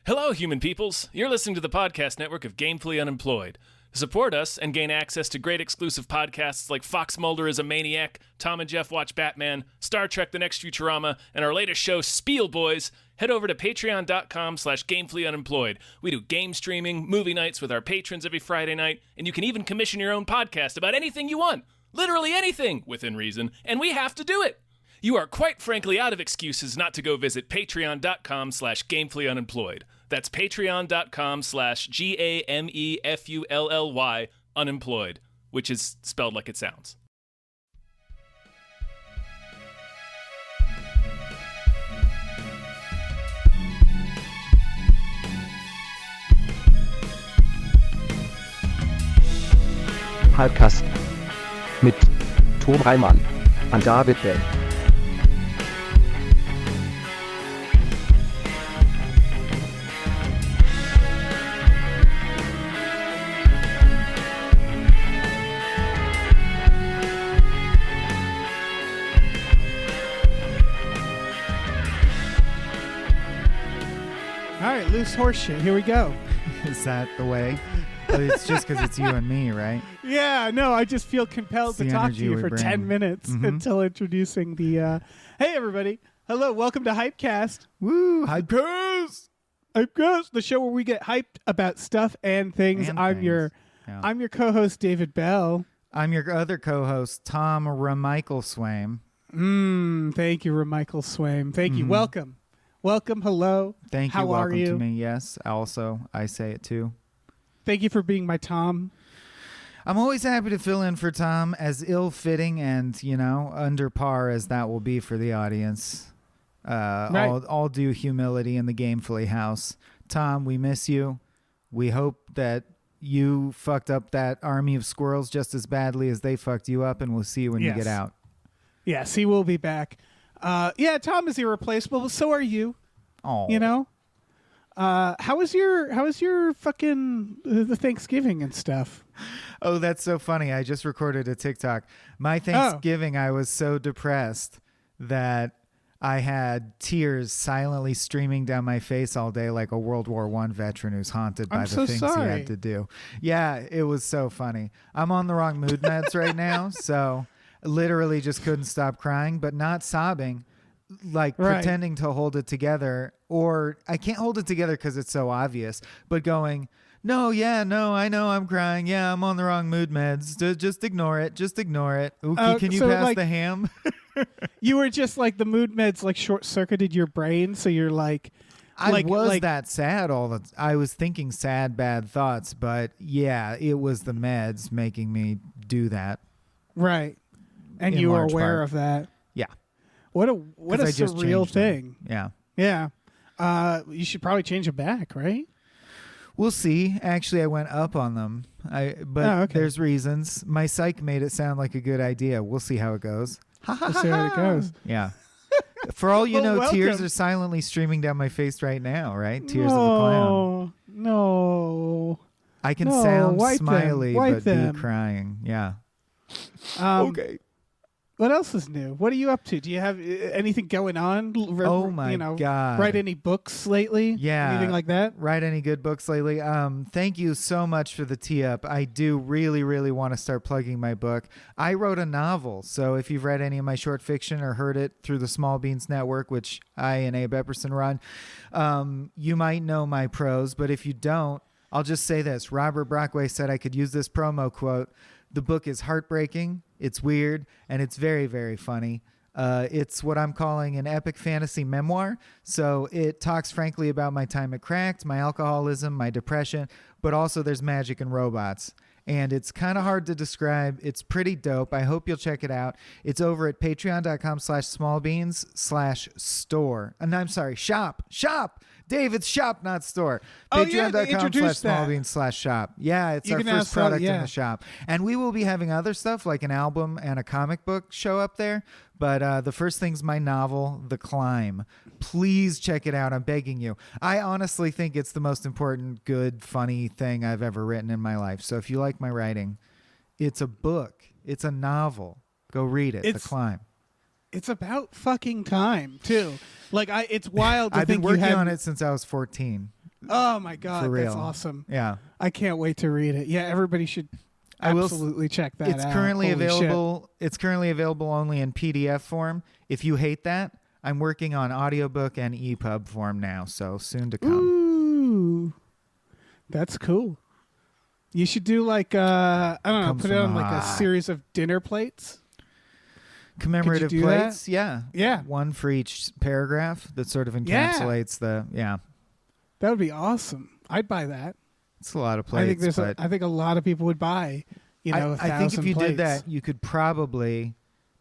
Hello, human peoples. You're listening to the podcast network of Gamefully Unemployed. To support us and gain access to great exclusive podcasts like Fox Mulder is a Maniac, Tom and Jeff Watch Batman, Star Trek The Next Futurama, and our latest show, Spiel Boys, head over to patreon.com/gamefullyunemployed. We do game streaming, movie nights with our patrons every Friday night, and you can even commission your own podcast about anything you want. Literally anything, within reason, and we have to do it. You are quite frankly out of excuses not to go visit patreon.com/gamefullyunemployed. That's patreon.com/GAMEFULLY unemployed, which is spelled like it sounds. Hypecast mit Tom Reimann und David Bell. All right, loose horse shit. Here we go. Is that the way? But it's just because it's you and me, right? Yeah, no, I just feel compelled to talk to you for 10 minutes until introducing the... Hey, everybody. Hello, welcome to Hypecast. Woo, Hypecast! Hypecast, the show where we get hyped about stuff and things. I'm your co-host, David Bell. I'm your other co-host, Tom Ramichael Swaim. Thank you, Ramichael Swaim. Thank you. Welcome. Welcome. Hello. Thank you. How are Welcome you? to me. Yes. Also, I say it too. Thank you for being my Tom. I'm always happy to fill in for Tom, as ill-fitting and, under par as that will be for the audience. Right. All due humility in the Gamefully house. Tom, we miss you. We hope that you fucked up that army of squirrels just as badly as they fucked you up, and we'll see you when you get out. Yes, he will be back. Yeah, Tom is irreplaceable, but so are you. Oh. How was your fucking the Thanksgiving and stuff? Oh, that's so funny. I just recorded a TikTok. My Thanksgiving, I was so depressed that I had tears silently streaming down my face all day like a World War I veteran who's haunted by the things he had to do. Yeah, it was so funny. I'm on the wrong mood meds right now, so literally just couldn't stop crying, but not sobbing. Like pretending to hold it together, or I can't hold it together because it's so obvious, but going, no, I know I'm crying. Yeah, I'm on the wrong mood meds. Just ignore it. Ookie, can you pass the ham? You were just like the mood meds like short-circuited your brain, so you're like... I was that sad I was thinking sad, bad thoughts, but yeah, it was the meds making me do that. Right. And you were aware of that. Yeah. What a surreal thing. Yeah. Yeah. You should probably change it back, right? We'll see. Actually, I went up on them. There's reasons. My psych made it sound like a good idea. We'll see how it goes. We'll see how it goes. Yeah. For all you know, welcome. tears are silently streaming down my face right now, right? Tears of a clown. No. I can sound wipe smiley, but be crying. Yeah. Okay. What else is new? What are you up to? Do you have anything going on? Oh my God. Write any books lately? Yeah. Anything like that? Write any good books lately? Thank you so much for the tee up. I do really, really want to start plugging my book. I wrote a novel. So if you've read any of my short fiction or heard it through the Small Beans Network, which I and Abe Epperson run, you might know my prose. But if you don't, I'll just say this. Robert Brockway said I could use this promo quote. The book is heartbreaking, it's weird, and it's very, very funny. It's what I'm calling an epic fantasy memoir. So it talks frankly about my time at Cracked, my alcoholism, my depression, but also there's magic and robots. And it's kind of hard to describe. It's pretty dope. I hope you'll check it out. It's over at patreon.com/smallbeans/store. And I'm sorry, shop. David's shop, not store. Patreon.com/smallbeans/shop. Yeah, it's our first product in the shop. And we will be having other stuff like an album and a comic book show up there. But the first thing's my novel, The Climb. Please check it out. I'm begging you. I honestly think it's the most important, good, funny thing I've ever written in my life. So if you like my writing, it's a book. It's a novel. Go read it. The Climb. It's about fucking time, too. Like, it's wild to I've think been working on it since I was 14. Oh my God, For real. that's awesome. Yeah. I can't wait to read it. Yeah, everybody should absolutely check that It's out. currently Holy available. It's currently available only in PDF form. If you hate that, I'm working on audiobook and EPUB form now, so soon to shit. come. Ooh, that's cool. You should do like I don't know, Comes put it from on the like a heart. series of dinner plates. Commemorative do plates, yeah. Yeah. One for each paragraph that sort of encapsulates That would be awesome. I'd buy that. It's a lot of plates. I think a lot of people would buy. I think if you did that, you could probably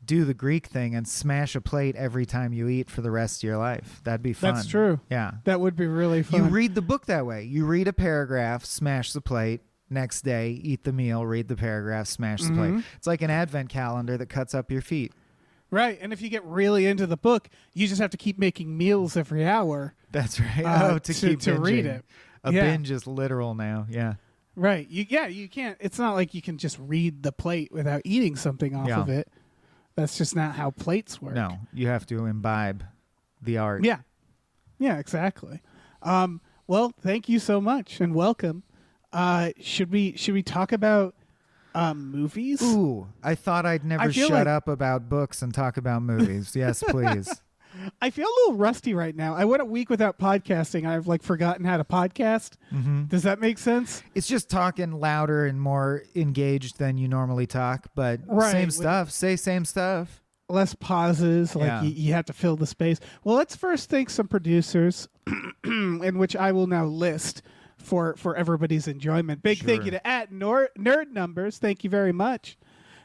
do the Greek thing and smash a plate every time you eat for the rest of your life. That'd be fun. That's true. Yeah. That would be really fun. You read the book that way. You read a paragraph, smash the plate. Next day, eat the meal, read the paragraph, smash the plate. It's like an advent calendar that cuts up your feet. Right. And if you get really into the book, you just have to keep making meals every hour. That's right. to keep to read binging. it. A Yeah. binge is literal now. Yeah. Right. You can't. It's not like you can just read the plate without eating something off of it. That's just not how plates work. No, you have to imbibe the art. Yeah. Yeah, exactly. Well, thank you so much and welcome. Should we talk about movies? Ooh, I thought I'd never feel shut like- up about books and talk about movies. Yes, please. I feel a little rusty right now. I went a week without podcasting. I've like forgotten how to podcast. Does that make sense? It's just talking louder and more engaged than you normally talk, but Right, same with- stuff. Say same stuff. Less pauses, like Yeah. you have to fill the space. Well, let's first thank some producers, in which I will now list for everybody's enjoyment. Big thank Sure. you to Nerd Numbers. Thank you very much.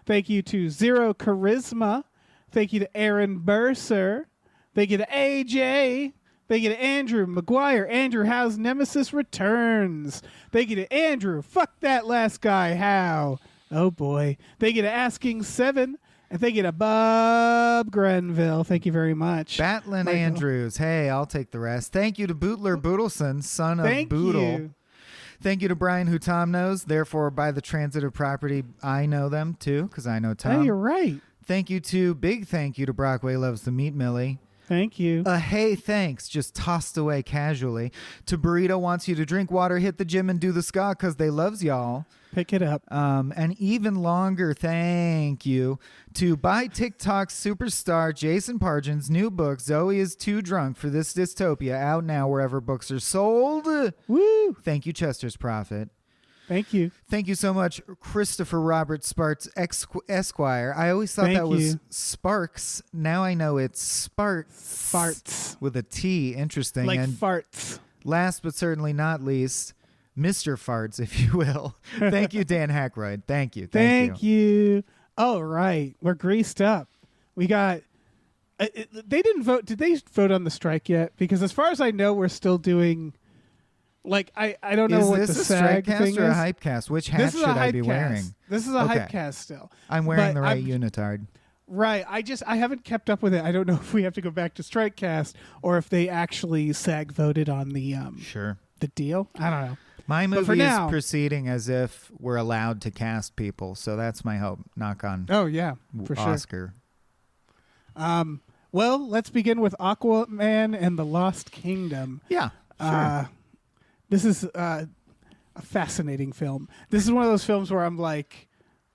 Thank you to Zero Charisma. Thank you to Aaron Burser. Thank you to AJ. Thank you to Andrew McGuire. Andrew Howe's Nemesis returns. Thank you to Andrew. Fuck that last guy. How? Oh boy. Thank you to Asking Seven. And thank you to Bob Grenville. Thank you very much. Batlin Michael. Andrews. Hey, I'll take the rest. Thank you to Bootler Boodleson, son of Thank Boodle. you. Thank you to Brian, who Tom knows. Therefore, by the transitive property, I know them too, because I know Oh, Tom. you're right. Thank you to Brockway Loves the Meat Millie. Thank you. Hey, thanks, just tossed away casually. To Burrito wants you to drink water, hit the gym, and do the ska because they loves y'all. Pick it up. And even longer, thank you to By TikTok superstar Jason Pargin's new book, Zoe is Too Drunk for This Dystopia, out now wherever books are sold. Woo! Thank you, Chester's Prophet. Thank you. Thank you so much, Christopher Robert Sparks Esquire. I always thought Thank that was you. Sparks. Now I know it's Sparks. Farts. With a T. Interesting. Like and farts. last but certainly not least, Mr. Farts, if you will. Thank you, Dan Hackroyd. Thank you. Thank you. All right. We're greased up. We got... they didn't vote. Did they vote on the strike yet? Because as far as I know, we're still doing... Like, I don't know Is what this the a SAG Strikecast thing or a is. Hypecast? Which hat This is should a I be Hypecast. wearing? This is a Okay. Hypecast still. I'm wearing But the right I'm- unitard. Right. I haven't kept up with it. I don't know if we have to go back to Strikecast or if they actually SAG voted on the Sure. the deal. I don't know. My But for movie is now- proceeding as if we're allowed to cast people, so that's my hope. Knock on Oh yeah, for sure. Oscar. Well, let's begin with Aquaman and the Lost Kingdom. Yeah, sure. This is a fascinating film. This is one of those films where I'm like,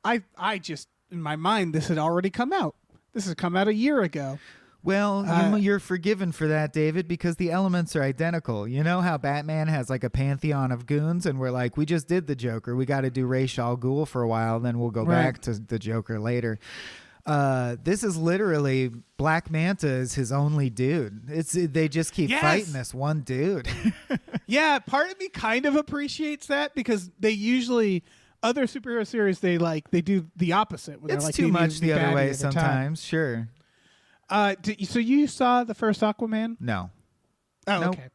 I just in my mind this had already come out. This had come out a year ago. Well, you're forgiven for that, David, because the elements are identical. You know how Batman has like a pantheon of goons, and we're like, we just did the Joker. We got to do Ra's al Ghul for a while, then we'll go Right. back to the Joker later. This is literally Black Manta is his only dude. They just keep Yes! fighting this one dude. Yeah, part of me kind of appreciates that because they usually other superhero series they do the opposite. When they're It's like, too they much need the to be other baddie way at the time. sometimes. Sure. So you saw the first Aquaman? No. Oh, Nope. okay.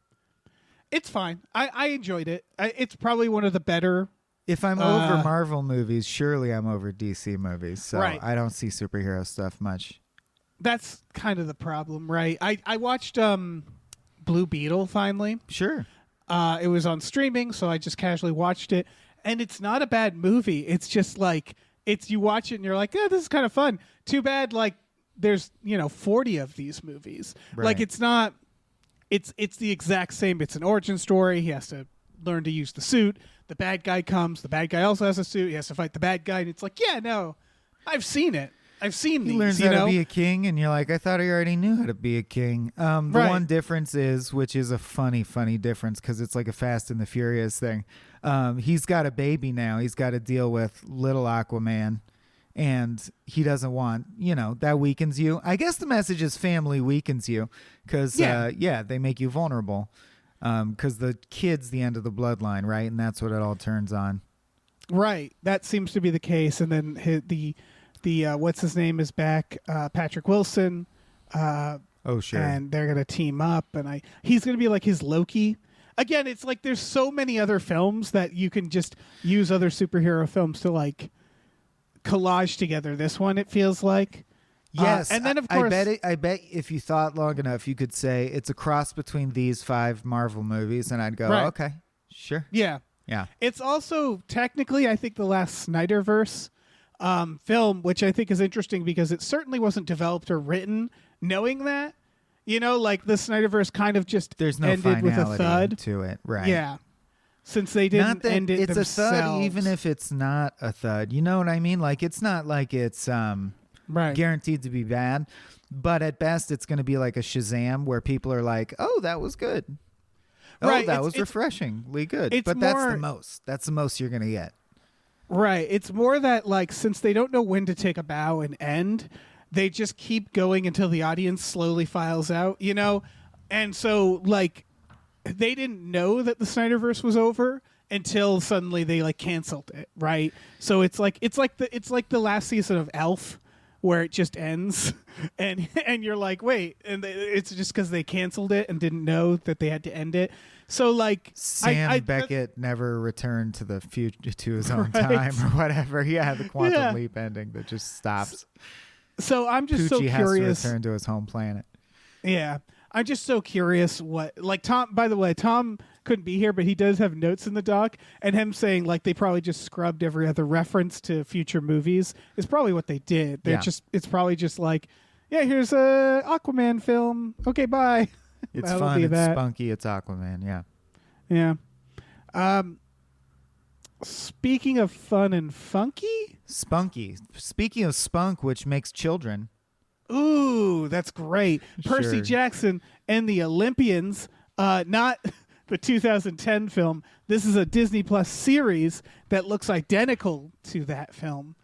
It's fine. I enjoyed it. It's probably one of the better. If I'm over Marvel movies, surely I'm over DC movies. So Right. I don't see superhero stuff much. That's kind of the problem, right? I watched Blue Beetle finally. Sure. It was on streaming, so I just casually watched it. And it's not a bad movie. It's just like you watch it and you're like, this is kind of fun. Too bad, like there's 40 of these movies. Right. Like it's not it's the exact same. It's an origin story. He has to learn to use the suit. The bad guy comes. The bad guy also has a suit. He has to fight the bad guy. And it's like, yeah, no, I've seen it. I've seen these. He learns how to be a king, and you're like, I thought I already knew how to be a king. The one difference is, which is a funny difference because it's like a Fast and the Furious thing. He's got a baby now. He's got to deal with little Aquaman, and he doesn't want, that weakens you. I guess the message is family weakens you because, they make you vulnerable because the kid's the end of the bloodline, right? And that's what it all turns on. Right. That seems to be the case. And then the what's his name is back, Patrick Wilson. Oh, sure. And they're gonna team up, and he's gonna be like his Loki. Again, it's like there's so many other films that you can just use other superhero films to like collage together. This one, it feels like. Yes, and then of course, I bet if you thought long enough, you could say it's a cross between these 5 Marvel movies, and I'd go, okay, sure, yeah. It's also technically, I think, the last Snyderverse film, which I think is interesting because it certainly wasn't developed or written knowing that, like the Snyderverse kind of just there's no ended with a thud to it, right? Yeah, since they didn't end it it's themselves. a thud, even if it's not a thud. You know what I mean? Like it's not like it's guaranteed to be bad, but at best it's going to be like a Shazam where people are like, "Oh, that was good. Oh, that was refreshingly good." But that's the most. That's the most you're going to get. Right. It's more that, like, since they don't know when to take a bow and end, they just keep going until the audience slowly files out, And so, like, they didn't know that the Snyderverse was over until suddenly they, like, canceled it, right? So it's like the last season of Elf where it just ends and you're like, wait, and it's just because they canceled it and didn't know that they had to end it. So like Sam Beckett never returned to the future to his own time or whatever. Yeah, the quantum leap ending that just stops. So I'm just Poochie so curious. Has to return to his home planet. Yeah, I'm just so curious what Tom. By the way, Tom couldn't be here, but he does have notes in the doc, and him saying like they probably just scrubbed every other reference to future movies is probably what they did. It's probably just like, yeah, here's a Aquaman film. Okay, bye. It's fun, it's spunky, it's Aquaman, yeah. Speaking of fun and funky? Spunky. Speaking of spunk, which makes children. Ooh, that's great. Percy Sure. Jackson and the Olympians, not the 2010 film. This is a Disney Plus series that looks identical to that film,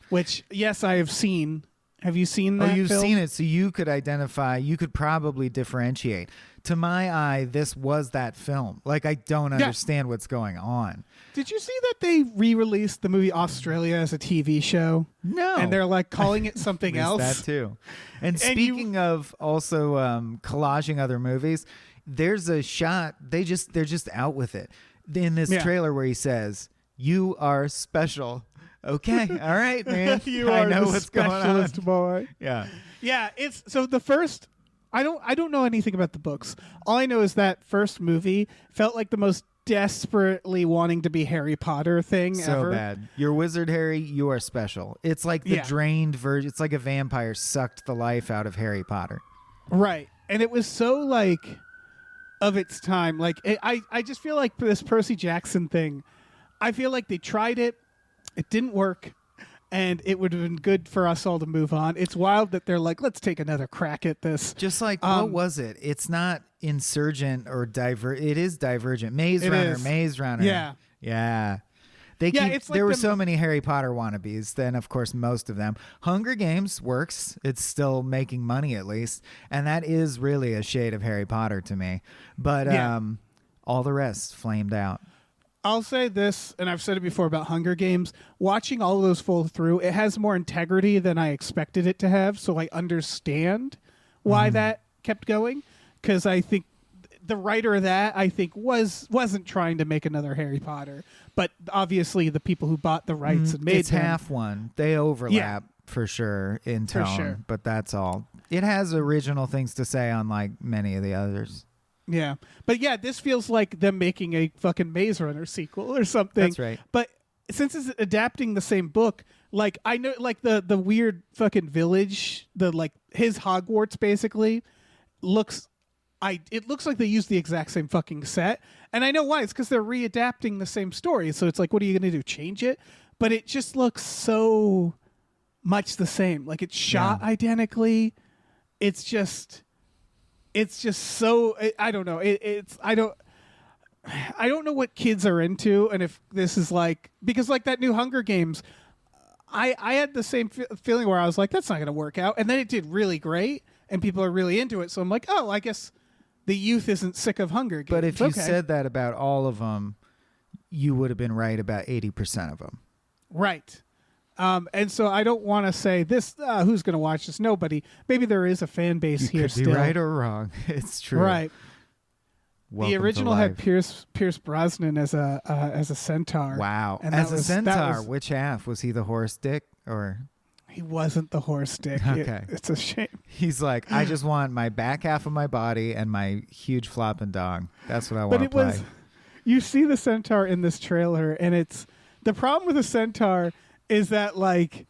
which, yes, I have seen. Have you seen that film? You've seen it, so you could identify, you could probably differentiate. To my eye, this was that film. Like, I don't understand what's going on. Did you see that they re-released the movie Australia as a TV show? No. And they're like calling it something else? That too. And speaking of also collaging other movies, there's a shot, they're just out with it. In this trailer where he says, "You are special." Okay, all right, man. I know the what's going on, boy. Yeah. It's so the first. I don't know anything about the books. All I know is that first movie felt like the most desperately wanting to be Harry Potter thing so ever. So bad. You're Wizard Harry. You are special. It's like the drained version. It's like a vampire sucked the life out of Harry Potter. Right, and it was so like of its time. Like I just feel like this Percy Jackson thing. I feel like they tried it. It didn't work, and it would have been good for us all to move on. It's wild that they're like, let's take another crack at this. Just like, what was it? It's not Insurgent or It is Divergent. Maze Runner. Yeah. Yeah. It's like there were so many Harry Potter wannabes, then, of course, most of them. Hunger Games works. It's still making money, at least. And that is really a shade of Harry Potter to me. But all the rest flamed out. I'll say this, and I've said it before about Hunger Games, watching all of those fall through, it has more integrity than I expected it to have, so I understand why that kept going, because I think the writer of that, I think, wasn't trying to make another Harry Potter, but obviously the people who bought the rights and made it's half one. They overlap for sure in tone, sure. But that's all. It has original things to say, unlike many of the others. Yeah. But yeah, this feels like them making a fucking Maze Runner sequel or something. That's right. But since it's adapting the same book, like I know like the weird fucking village, the like his Hogwarts basically looks it looks like they used the exact same fucking set, and I know why. It's because they're readapting the same story. So it's like, what are you going to do? Change it? But it just looks so much the same. Like it's shot identically. It's just so. I don't know. I don't know what kids are into, and if this is like, because like that new Hunger Games, I had the same feeling where I was like, that's not going to work out, and then it did really great, and people are really into it. So I'm like, oh, I guess the youth isn't sick of Hunger Games. But if you said that about all of them, you would have been right about 80% of them. Right. And so I don't want to say this, who's going to watch this? Nobody. Maybe there is a fan base here could still. be right or wrong. It's true. Right. Welcome the original to had life. Pierce Brosnan as a centaur. Wow. And as a centaur, which half? Was he the horse dick or? He wasn't the horse dick. Okay. It's a shame. He's like, I just want my back half of my body and my huge flopping dong. That's what I want to play. You see the centaur in this trailer, and it's the problem with the centaur is that like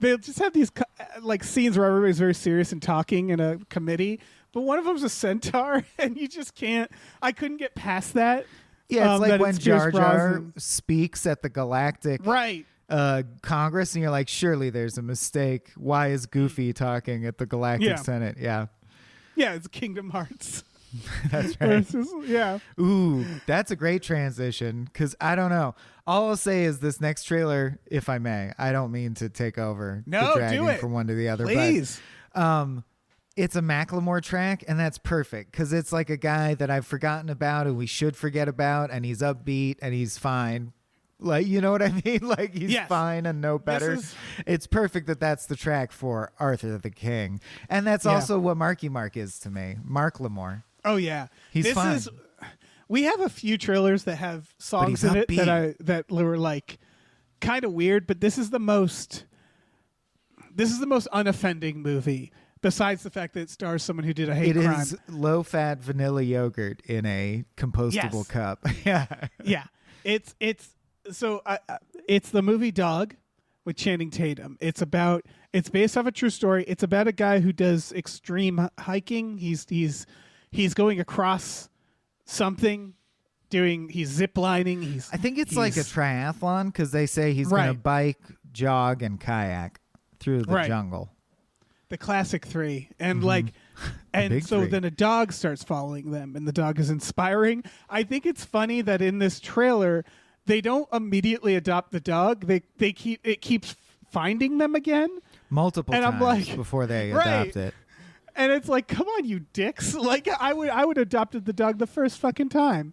they'll just have these like scenes where everybody's very serious and talking in a committee, but one of them's a centaur, and you just can't. I couldn't get past that. Yeah, it's like when Jar Jar Brosnan speaks at the Galactic Congress, and you're like, surely there's a mistake. Why is Goofy talking at the Galactic Senate? Yeah. Yeah, it's Kingdom Hearts. That's right. Yeah. Ooh, that's a great transition, because I don't know. All I'll say is this next trailer, if I may, I don't mean to take over the dragging from one to the other. Please. But, it's a Macklemore track, and that's perfect, because it's like a guy that I've forgotten about and we should forget about, and he's upbeat and he's fine. Like, you know what I mean? Like, he's fine and no better. It's perfect that that's the track for Arthur the King. And that's also what Marky Mark is to me. Mark Lamore. Oh, yeah. He's fine. We have a few trailers that have songs in it that were like kind of weird, but this is the most unoffending movie, besides the fact that it stars someone who did a hate crime. It is low-fat vanilla yogurt in a compostable cup. Yeah. Yeah. It's the movie Dog with Channing Tatum. It's based off a true story. It's about a guy who does extreme hiking. He's going across something, he's zip lining. I think it's like a triathlon, because they say he's going to bike, jog, and kayak through the jungle. The classic three. And then a dog starts following them, and the dog is inspiring. I think it's funny that in this trailer, they don't immediately adopt the dog. It keeps finding them again multiple times before they adopt it. And it's like, come on, you dicks! Like I would have adopted the dog the first fucking time.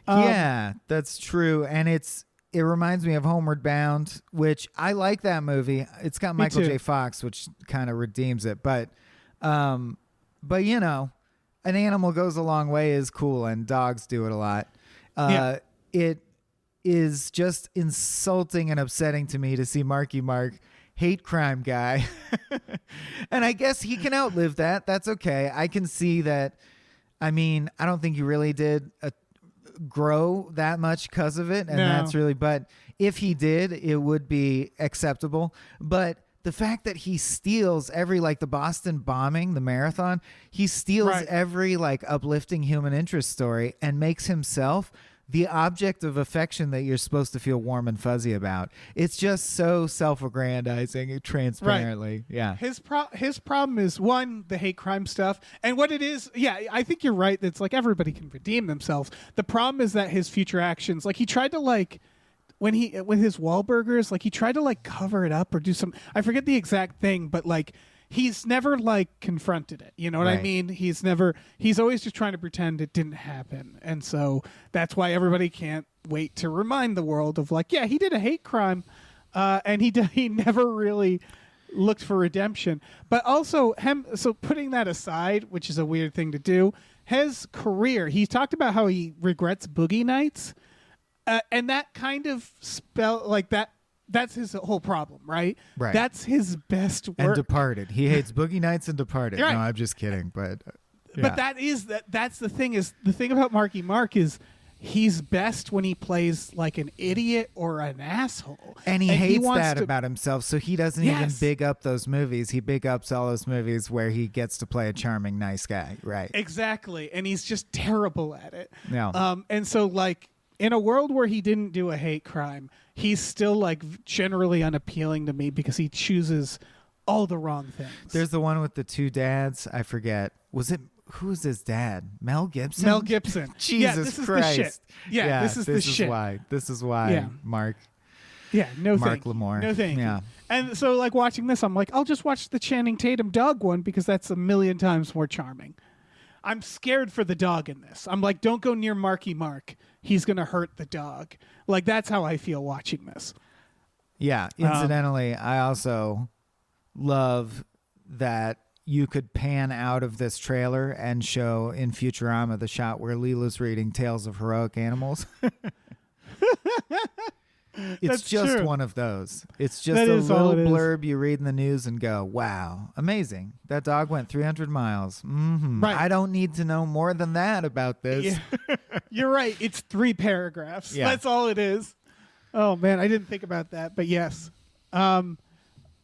Yeah, that's true, and it reminds me of Homeward Bound, which I like that movie. It's got Michael J. Fox, which kind of redeems it. But you know, an animal goes a long way is cool, and dogs do it a lot. It is just insulting and upsetting to me to see Marky Mark, hate crime guy. And I guess he can outlive that. That's okay. I can see that. I mean, I don't think you really did grow that much because of it. And that's really, but if he did, it would be acceptable. But the fact that he steals every, like the Boston bombing, the marathon, he steals every like uplifting human interest story and makes himself the object of affection that you're supposed to feel warm and fuzzy about. It's just so self-aggrandizing transparently. Yeah. His problem is, one, the hate crime stuff. And what it is, I think you're right. That's like everybody can redeem themselves. The problem is that his future actions, like he tried to with his Wahlburgers, like he tried to like cover it up or do some, I forget the exact thing, but like he's never like confronted it. You know what I mean? He's always just trying to pretend it didn't happen. And so that's why everybody can't wait to remind the world of like, yeah, he did a hate crime. And he never really looked for redemption. But also so putting that aside, which is a weird thing to do, his career, he talked about how he regrets Boogie Nights. And that kind of that's his whole problem, right? Right. That's his best work. And Departed. He hates Boogie Nights and Departed. Right. No, I'm just kidding. But that's the thing about Marky Mark is he's best when he plays like an idiot or an asshole. And he hates wants that to- about himself, so he doesn't even Yes. big up those movies. He big ups all those movies where he gets to play a charming, nice guy, right? Exactly. And he's just terrible at it. Yeah. And so, like, in a world where he didn't do a hate crime, he's still, like, generally unappealing to me because he chooses all the wrong things. There's the one with the two dads. I forget. Who's his dad? Mel Gibson? Mel Gibson. Jesus this is Christ. the shit. Yeah, this is the shit. This is why, Yeah. Mark. Yeah, no Mark thank you. Lamore. No thank Yeah. you. And so, like, watching this, I'm like, I'll just watch the Channing Tatum dog one because that's a million times more charming. I'm scared for the dog in this. I'm like, don't go near Marky Mark. He's going to hurt the dog. Like, that's how I feel watching this. Yeah. Incidentally, I also love that you could pan out of this trailer and show in Futurama the shot where Leela's reading Tales of Heroic Animals. It's That's just true. one of those. It's just That a is all little it is. blurb you read in the news and go, wow, amazing. That dog went 300 miles. Mm-hmm. Right. I don't need to know more than that about this. Yeah. You're right. It's 3 paragraphs. Yeah. That's all it is. Oh, man. I didn't think about that. But yes. All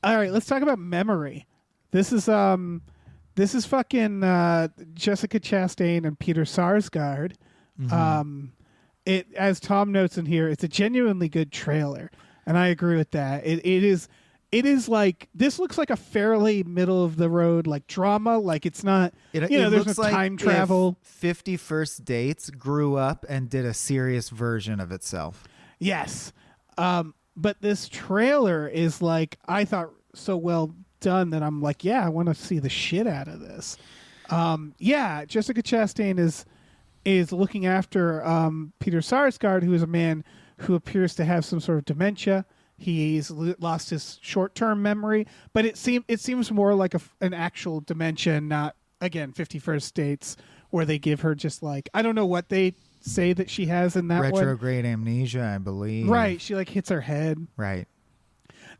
right. Let's talk about memory. This is fucking Jessica Chastain and Peter Sarsgaard. It, as Tom notes in here, it's a genuinely good trailer, and I agree with that. It is like, this looks like a fairly middle of the road like drama. Like, it's not, It there's looks no like time travel. if 50 First Dates grew up and did a serious version of itself. Yes. But this trailer is like, I thought so well done that I'm like, yeah, I want to see the shit out of this. Yeah, Jessica Chastain is looking after Peter Sarsgaard, who is a man who appears to have some sort of dementia. He's lost his short-term memory, but it seems more like an actual dementia, not, again, 50 First Dates, where they give her just like, I don't know what they say that she has in that one. Retrograde amnesia, I believe. Right, she like hits her head. Right.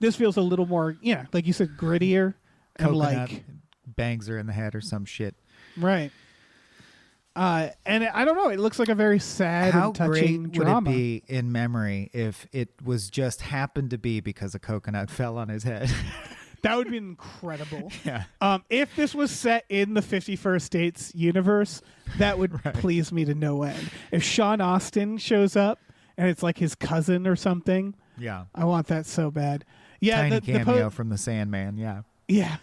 This feels a little more, like you said, grittier and Coconut like, bangs her in the head or some shit. right. And I don't know. It looks like a very sad How and touching great drama. would it be in memory if it was just happened to be because a coconut fell on his head? That would be incredible. Yeah. If this was set in the 50 First Dates universe, that would please me to no end. If Sean Austin shows up and it's like his cousin or something, Yeah. I want that so bad. Yeah, Tiny the cameo from the Sandman. Yeah. Yeah.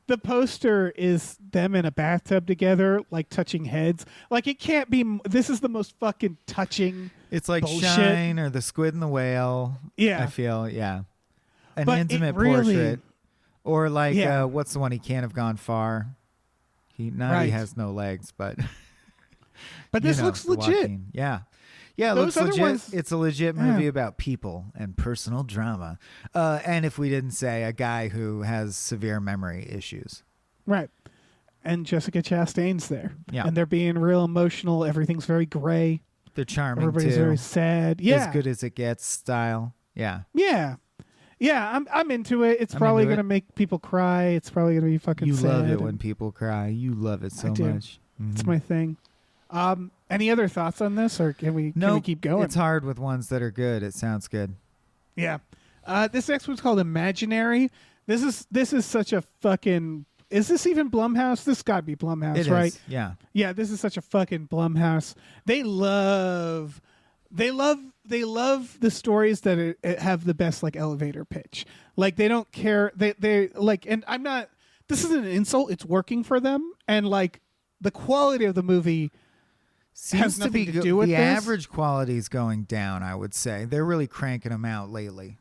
The poster is them in a bathtub together, like touching heads. Like, it can't be. This is the most fucking touching. It's like bullshit. Shine or The Squid and the Whale. Yeah. I feel, yeah. An But it intimate really- portrait. Or like, Yeah. what's the one? He can't have gone far. He Right. has no legs, but But you this know, looks the legit. Joaquin. Yeah. Yeah, it Those looks other legit. ones- It's a legit Yeah. movie about people and personal drama. And if we didn't say, a guy who has severe memory issues. Right. And Jessica Chastain's there. Yeah. And they're being real emotional. Everything's very gray. They're charming Everybody's too. very sad. Yeah. As good as it gets style. Yeah. Yeah. Yeah, I'm into it. It's I'm probably into going to it. make people cry. It's probably going to be fucking You sad. love it and when people cry. You love it so I do. much. It's Mhm. my thing. Any other thoughts on this, or can we No, keep going? it's hard with ones that are good. It sounds good. Yeah. This next one's called Imaginary. This is such a fucking. Is this even Blumhouse? This got to be Blumhouse, It is. right? Yeah. Yeah, this is such a fucking Blumhouse. They love the stories that have the best like elevator pitch. Like, they don't care. They like, and I'm not. This isn't an insult. It's working for them, and like the quality of the movie Seems has nothing to go- do with the this. average quality is going down, I would say. They're really cranking them out lately.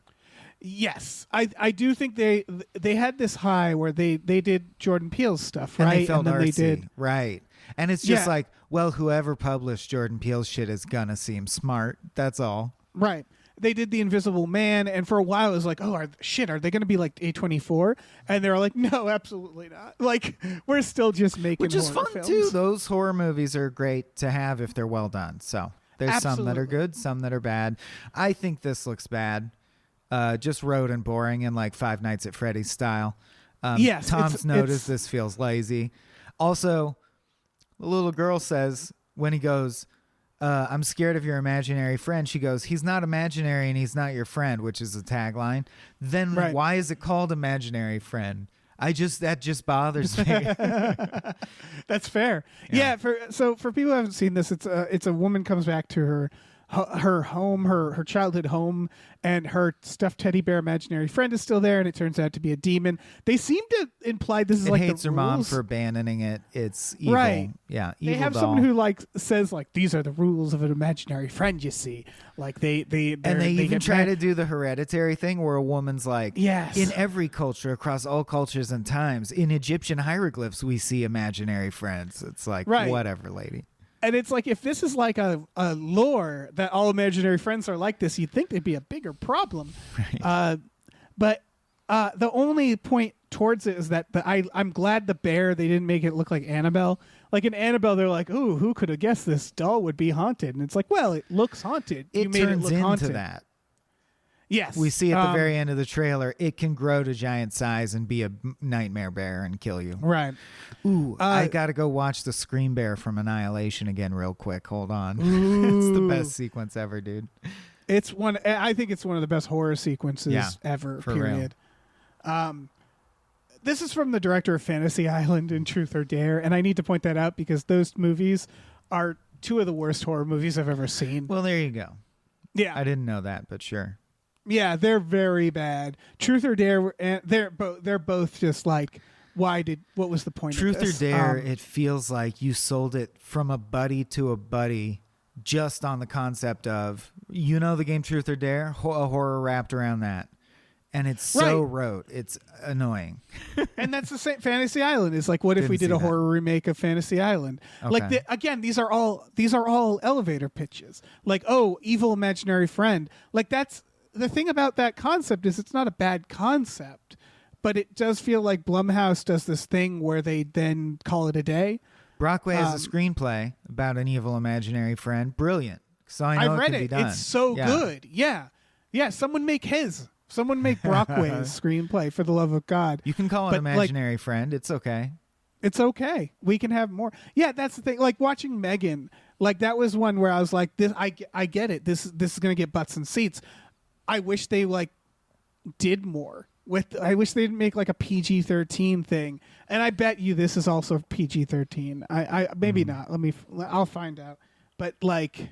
Yes, I do think they had this high where they did Jordan Peele's stuff, And right? they felt then artsy. they did. Right. And it's just Yeah. like, well, whoever published Jordan Peele's shit is gonna seem smart. That's all. Right. They did The Invisible Man, and for a while it was like, oh, are they going to be like A24? And they were like, no, absolutely not. Like, we're still just making Which is horror fun films. too. Those horror movies are great to have if they're well done. So there's some that are Absolutely. good, some that are bad. I think this looks bad. Just rote and boring and like Five Nights at Freddy's style. Yes, Tom's it's- noticed this feels lazy. Also, the little girl says when he goes, I'm scared of your imaginary friend. She goes, he's not imaginary and he's not your friend, which is the tagline. Then why is it called imaginary friend? That just bothers me. That's fair. Yeah. For people who haven't seen this, it's a woman comes back to her home, her childhood home, and her stuffed teddy bear imaginary friend is still there, and it turns out to be a demon. They seem to imply this is it like hates the her rules. mom for abandoning it. It's evil. Right. Yeah. They Evil have doll. someone who like says like these are the rules of an imaginary friend. You see, like they even try mad. to do the hereditary thing where a woman's like, Yes. in every culture across all cultures and times, in Egyptian hieroglyphs we see imaginary friends. It's like, Right. whatever, lady. And it's like if this is like a lore that all imaginary friends are like this, you'd think there'd be a bigger problem. Right. But the only point towards it is that I'm glad the bear, they didn't make it look like Annabelle. Like in Annabelle, they're like, "Ooh, who could have guessed this doll would be haunted?" And it's like, well, it looks haunted. You It made turns it look into haunted. that. Yes, We see at the very end of the trailer, it can grow to giant size and be a nightmare bear and kill you. right. Ooh, I gotta go watch the Scream Bear from Annihilation again real quick. Hold on. It's the best sequence ever, dude. It's one. I think it's one of the best horror sequences ever. for Period. This is from the director of Fantasy Island and Truth or Dare, and I need to point that out because those movies are two of the worst horror movies I've ever seen. Well, there you go. Yeah, I didn't know that, but sure. yeah, they're very bad. Truth or Dare, they're both just like, what was the point? Truth of this? or Dare, it feels like you sold it from a buddy to a buddy just on the concept of, the game Truth or Dare, a horror wrapped around that. And it's so rote. It's annoying. And that's the same. Fantasy Island is like, what if Didn't we did see a that. horror remake of Fantasy Island? Like Okay. again, these are all elevator pitches. Like, oh, evil imaginary friend. Like that's the thing about that concept is it's not a bad concept, but it does feel like Blumhouse does this thing where they then call it a day. Brockway has a screenplay about an evil imaginary friend. Brilliant. So I know I've it read could be it. done. It's so Yeah. good. Yeah. Yeah. Someone make his. Someone make Brockway's screenplay for the love of God. You can call it But, like, imaginary friend. It's okay. It's okay. We can have more. Yeah, that's the thing. Like watching Megan, like that was one where I was like, "This, I get it. This is gonna get butts and seats." I wish they like did more with. I wish they didn't make like a PG-13 thing. And I bet you this is also PG-13. I maybe not. I'll find out. But like,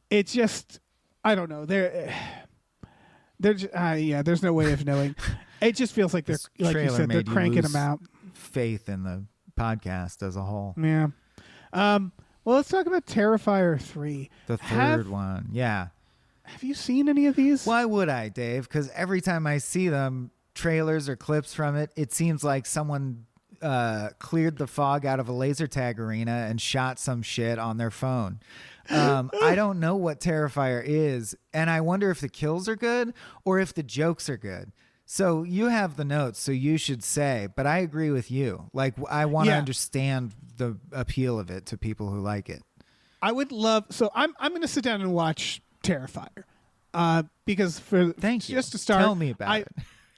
it's just, I don't know. There's no way of knowing. It just feels like they're This like you trailer said, they're made you cranking lose them out. faith in the podcast as a whole. Yeah. Well, let's talk about Terrifier 3. The third one. Yeah. Have you seen any of these? Why would I, Dave? Because every time I see them, trailers or clips from it, it seems like someone cleared the fog out of a laser tag arena and shot some shit on their phone. I don't know what Terrifier is, and I wonder if the kills are good or if the jokes are good. So you have the notes, so you should say, but I agree with you. Like, I want to understand the appeal of it to people who like it. I would love. So I'm going to sit down and watch Terrifier, because Thank you. just to start, Tell me about it.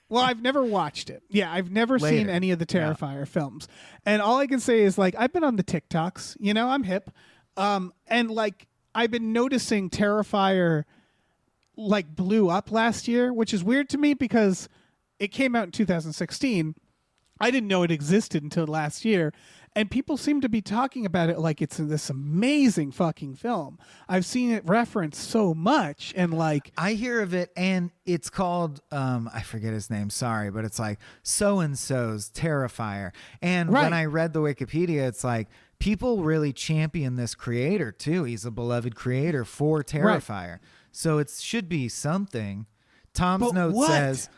Well, I've never watched it. Yeah, I've never seen Later. any of the Terrifier films, and all I can say is like I've been on the TikToks. I'm hip, and like I've been noticing Terrifier like blew up last year, which is weird to me because it came out in 2016. I didn't know it existed until last year. And people seem to be talking about it like it's this amazing fucking film. I've seen it referenced so much, and like I hear of it, and it's called I forget his name, sorry, but it's like so and so's Terrifier. And when I read the Wikipedia, it's like people really champion this creator too. He's a beloved creator for Terrifier. Right. So it should be something. Tom's note says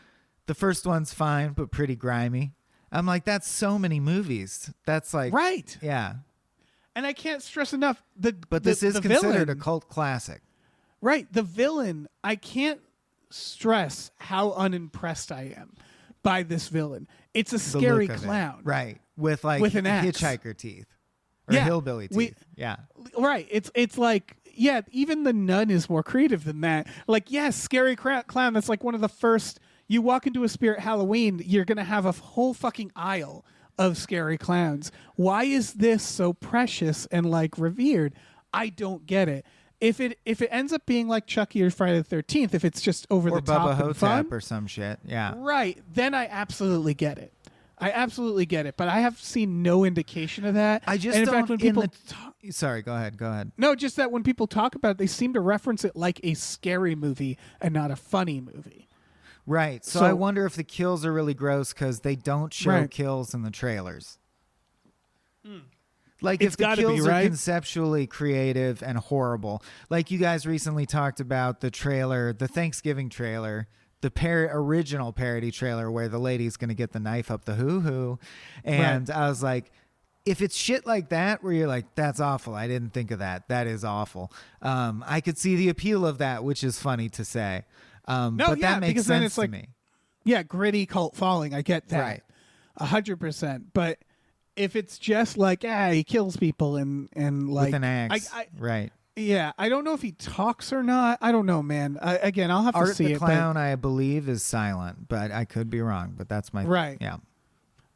the first one's fine but pretty grimy. I'm like, that's so many movies. That's like, right. Yeah. And I can't stress enough but this is considered villain, a cult classic. Right. The villain, I can't stress how unimpressed I am by this villain. It's a scary clown. Right. With like with an axe. hitchhiker teeth. Or hillbilly teeth. Yeah. Right. It's like, yeah, even the nun is more creative than that. Like, yes, scary clown. That's like one of the first. You walk into a Spirit Halloween, you're going to have a whole fucking aisle of scary clowns. Why is this so precious and like revered? I don't get it. If it ends up being like Chucky or Friday the 13th, if it's just over or the top Bubba and Hotep fun, or some shit. Yeah. right, then I absolutely get it. But I have seen no indication of that. I just and in don't. fact, when people Sorry, go ahead. no, just that when people talk about it, they seem to reference it like a scary movie and not a funny movie. Right. So So- I wonder if the kills are really gross because they don't show Right. kills in the trailers. Like It's if the gotta be, kills are right? conceptually creative and horrible, like you guys recently talked about the trailer, the Thanksgiving trailer, the original parody trailer where the lady's going to get the knife up the hoo-hoo. And I was like, if it's shit like that where you're like, that's awful, I didn't think of that, that is awful, I could see the appeal of that, which is funny to say. But that makes because then sense it's to like, me. yeah, gritty cult following. I get that. Right. 100%. But if it's just like, he kills people and like With an axe. Right. Yeah, I don't know if he talks or not. I don't know, man. Again, I'll have to Art see the it. Clown, I believe, is silent, but I could be wrong. But that's my Right. Yeah,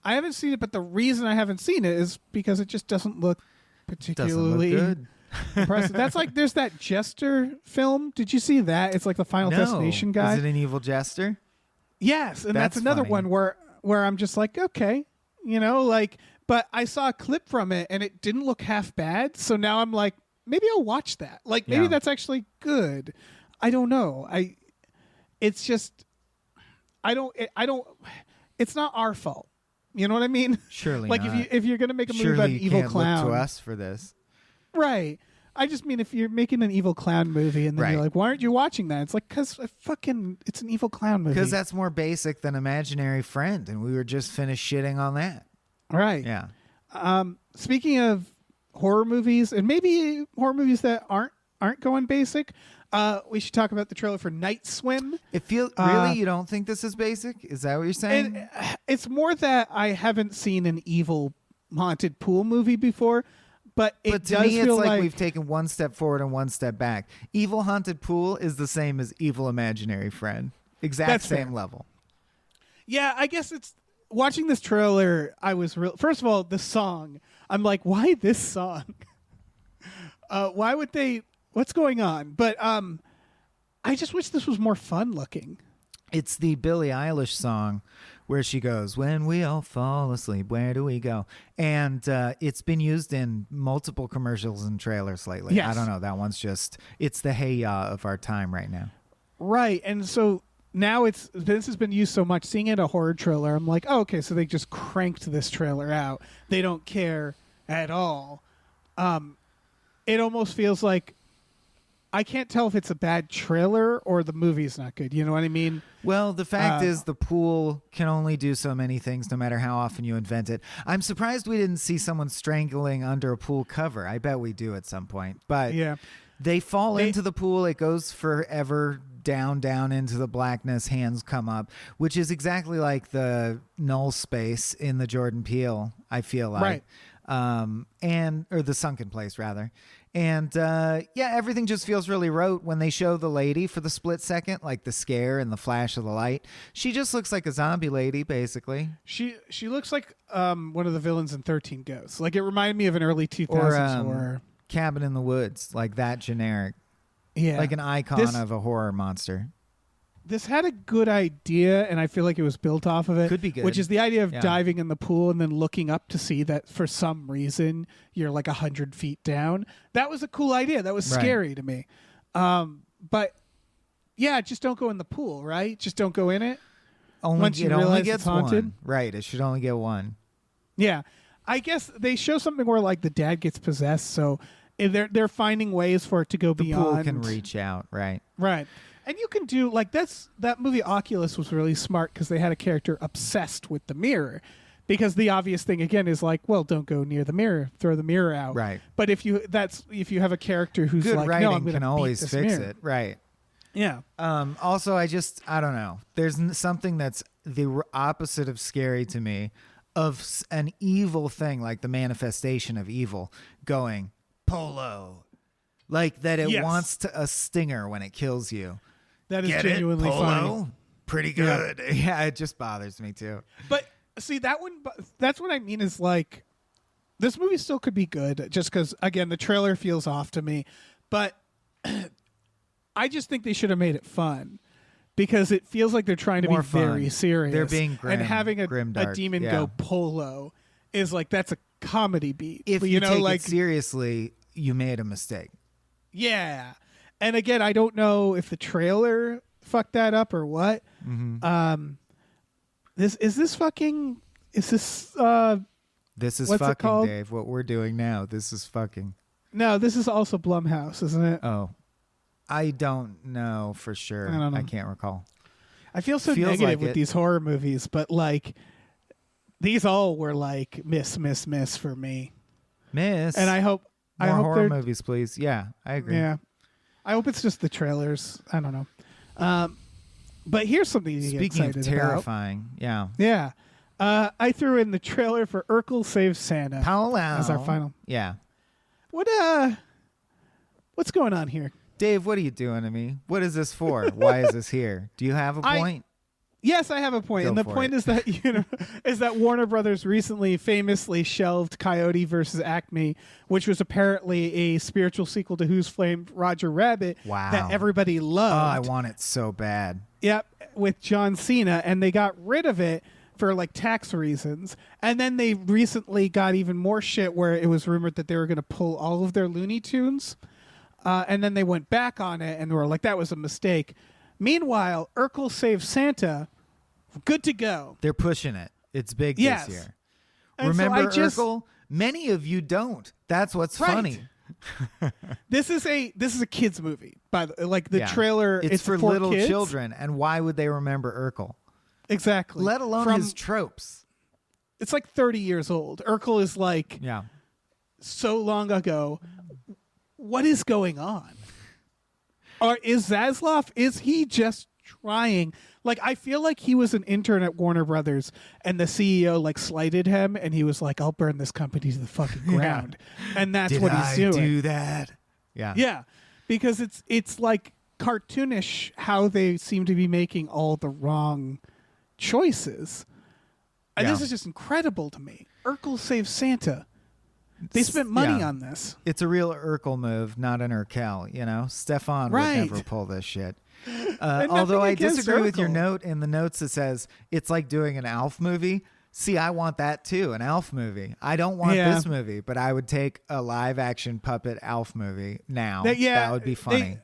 I haven't seen it, but the reason I haven't seen it is because it just doesn't look doesn't particularly look good. impressive. That's like there's that Jester film. Did you see that? It's like the Final Destination guy. Is it an evil jester? Yes, and that's That's another funny. one where I'm just like, okay, like, but I saw a clip from it and it didn't look half bad. So now I'm like, maybe I'll watch that. Like, maybe Yeah. that's actually good. I don't know. It's just, I don't. It's not our fault. You know what I mean? Surely Like not. if you're gonna make a movie Surely about an you evil can't clown, look to us for this. right? I just mean if you're making an evil clown movie and then you're Right. like, why aren't you watching that? It's like because it's an evil clown movie. Because that's more basic than Imaginary Friend, and we were just finished shitting on that. right. Yeah. Speaking of horror movies and maybe horror movies that aren't going basic, we should talk about the trailer for Night Swim. It feels really. You don't think this is basic? Is that what you're saying? And it's more that I haven't seen an evil haunted pool movie before, but it But to does me, it's feel like we've taken one step forward and one step back. Evil Haunted Pool is the same as Evil Imaginary Friend. Exact That's same fair. level. Yeah, I guess it's watching this trailer. I was first of all the song. I'm like, why this song? Why would they? What's going on? But I just wish this was more fun looking. It's the Billie Eilish song where she goes, "When we all fall asleep, where do we go?" And it's been used in multiple commercials and trailers lately. Yes. I don't know. That one's it's the hey ya of our time right now. Right, and so now this has been used so much. Seeing it in a horror trailer, I'm like, oh, okay, so they just cranked this trailer out. They don't care at all. It almost feels like I can't tell if it's a bad trailer or the movie's not good. You know what I mean? Well, the fact is the pool can only do so many things no matter how often you invent it. I'm surprised we didn't see someone strangling under a pool cover. I bet we do at some point. But Yeah. they fall into the pool. It goes forever down into the blackness. Hands come up, which is exactly like the null space in the Jordan Peele, I feel like. Right. Or the sunken place rather. And everything just feels really rote when they show the lady for the split second, like the scare and the flash of the light. She just looks like a zombie lady, basically. She looks like one of the villains in 13 Ghosts. Like it reminded me of an early 2000s horror. Cabin in the Woods, like that generic. Yeah. Like an icon of a horror monster. This had a good idea, and I feel like it was built off of it. Could be good. Which is the idea of Yeah. diving in the pool and then looking up to see that for some reason you're like 100 feet down. That was a cool idea. That was Right. scary to me. But yeah, just don't go in the pool, right? Just don't go in it. Once you it only realize gets it's haunted. one. Right. It should only get one. Yeah. I guess they show something where like the dad gets possessed, so they're finding ways for it to go The beyond. pool can reach out. Right. Right. And you can do like that movie Oculus was really smart because they had a character obsessed with the mirror. Because the obvious thing again is like, well, don't go near the mirror, throw the mirror out. Right. But if you have a character who's Good like, writing no, I'm can gonna always beat this fix mirror. it. Right. Yeah. Also, I don't know. There's something that's the opposite of scary to me, of an evil thing, like the manifestation of evil going polo, like that it Yes. wants a stinger when it kills you. That is Get genuinely it? Polo? funny. Pretty good. Yeah, it just bothers me too. But see that one. That's what I mean is like, This movie still could be good, just because again the trailer feels off to me, but I just think they should have made it fun. Because it feels like they're trying to More be fun. very serious. They're being grim, and having a grimdark, demon yeah. go polo is like that's a comedy beat. If you take it seriously, you made a mistake. Yeah. And again, I don't know if the trailer fucked that up or what. Mm-hmm. This is fucking This is what's it fucking, called? Dave. What we're doing now. This is fucking. No, this is also Blumhouse, isn't it? Oh. I don't know for sure. I don't know. I can't recall. I feel so Feels negative like with it. these horror movies, but like these all were like miss for me. Miss. And I hope More I hope horror they're movies, please. Yeah, I agree. Yeah. I hope it's just the trailers. I don't know. But here's something to get Speaking of excited terrifying, yeah. about. Yeah. I threw in the trailer for Urkel Saves Santa Paolo. as our final. Yeah. What's going on here? Dave, what are you doing to me? What is this for? Why is this here? Do you have a point? Yes, I have a point, Go and the for point it. is that is that Warner Brothers recently famously shelved Coyote versus Acme, which was apparently a spiritual sequel to Who's Framed Roger Rabbit Wow. that everybody Oh, loved. I want it so bad. Yep, with John Cena, and they got rid of it for like tax reasons. And then they recently got even more shit where it was rumored that they were going to pull all of their Looney Tunes. And then they went back on it and were like, that was a mistake. Meanwhile, Urkel Saves Santa, good to go. They're pushing it. It's big Yes. this year. And so Remember I just- Urkel? Many of you don't. That's what's Right. funny. This is a kids movie. By the like the Yeah. trailer, It's for for little kids. children. And why would they remember Urkel? Exactly. Let alone From- his tropes. It's like 30 years old. Urkel is like Yeah. so long ago. What is going on? Or is Zaslav, is he just trying? Like, I feel like he was an intern at Warner Brothers and the CEO like slighted him and he was like, I'll burn this company to the fucking ground. And that's Did what I he's doing. do that? Yeah. Yeah. Because it's like cartoonish how they seem to be making all the wrong choices. And Yeah. this is just incredible to me. Urkel Saves Santa. They spent money Yeah. on this. It's a real Urkel move, not an Urkel. You know, Stefan Right. would never pull this shit. nothing Although I against disagree with your Urkel. note in the notes that says it's like doing an Alf movie. See, I want that too, an Alf movie. I don't want Yeah. this movie, but I would take a live action puppet Alf movie now. Yeah, that would be funny.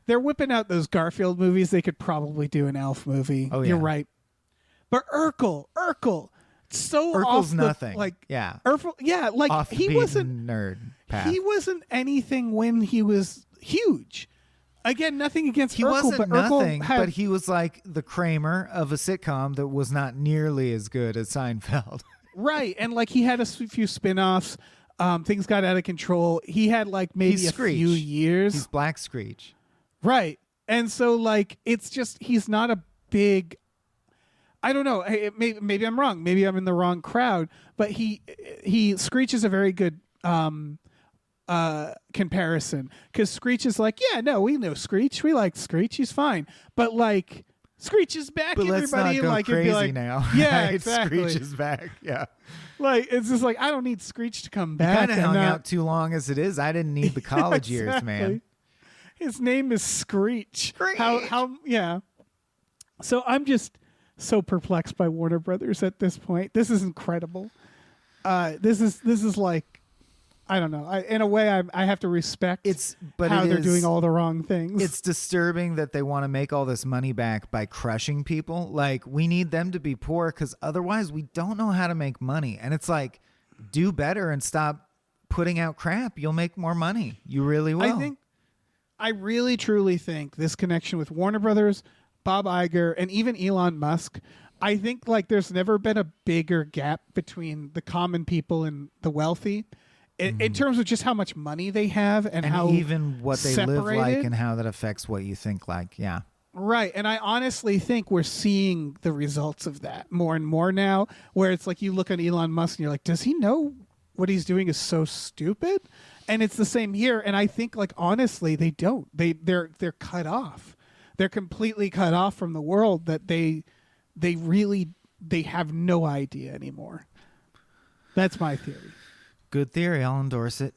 They're whipping out those Garfield movies. They could probably do an Elf movie. Oh, You're yeah. right. But Urkel, so Urkel's off the, nothing. Like Yeah. Urkel, yeah, like Off the he beaten wasn't nerd path. he wasn't anything when he was huge. Again, nothing against He Urkel, wasn't but nothing, Urkel had, but he was like the Kramer of a sitcom that was not nearly as good as Seinfeld. right, and like he had a few spin-offs. Things got out of control. He had like maybe He's a Screech. few years. He's Black Screech. Right. And so, like, it's just, he's not a big, I don't know. Maybe I'm wrong. Maybe I'm in the wrong crowd. But Screech is a very good comparison. Because Screech is like, yeah, no, we know Screech. We like Screech. He's fine. But, like, Screech is back, But let's not everybody. go Like, it'd crazy be like, now. Yeah, Right? exactly. Screech is back. Yeah. Like, it's just like, I don't need Screech to come He back. kind of I'm hung not- out too long as it is. I didn't need the college years, man. Exactly. His name is Screech. How yeah. So I'm just so perplexed by Warner Brothers at this point. This is incredible. This is like, I don't know. In a way, I have to respect But how it they're is- doing all the wrong things. It's disturbing that they want to make all this money back by crushing people. Like, we need them to be poor because otherwise we don't know how to make money. And it's like, do better and stop putting out crap. You'll make more money. You really will. I really truly think this connection with Warner Brothers, Bob Iger, and even Elon Musk, I think like there's never been a bigger gap between the common people and the wealthy in terms of just how much money they have and how even what they live like separated. and how that affects what you think like. Yeah. Right. And I honestly think we're seeing the results of that more and more now, where it's like you look at Elon Musk and you're like, does he know what he's doing is so stupid? And it's the same here. And I think, like, honestly, they don't. They're cut off. They're completely cut off from the world that they have no idea anymore. That's my theory. Good theory. I'll endorse it.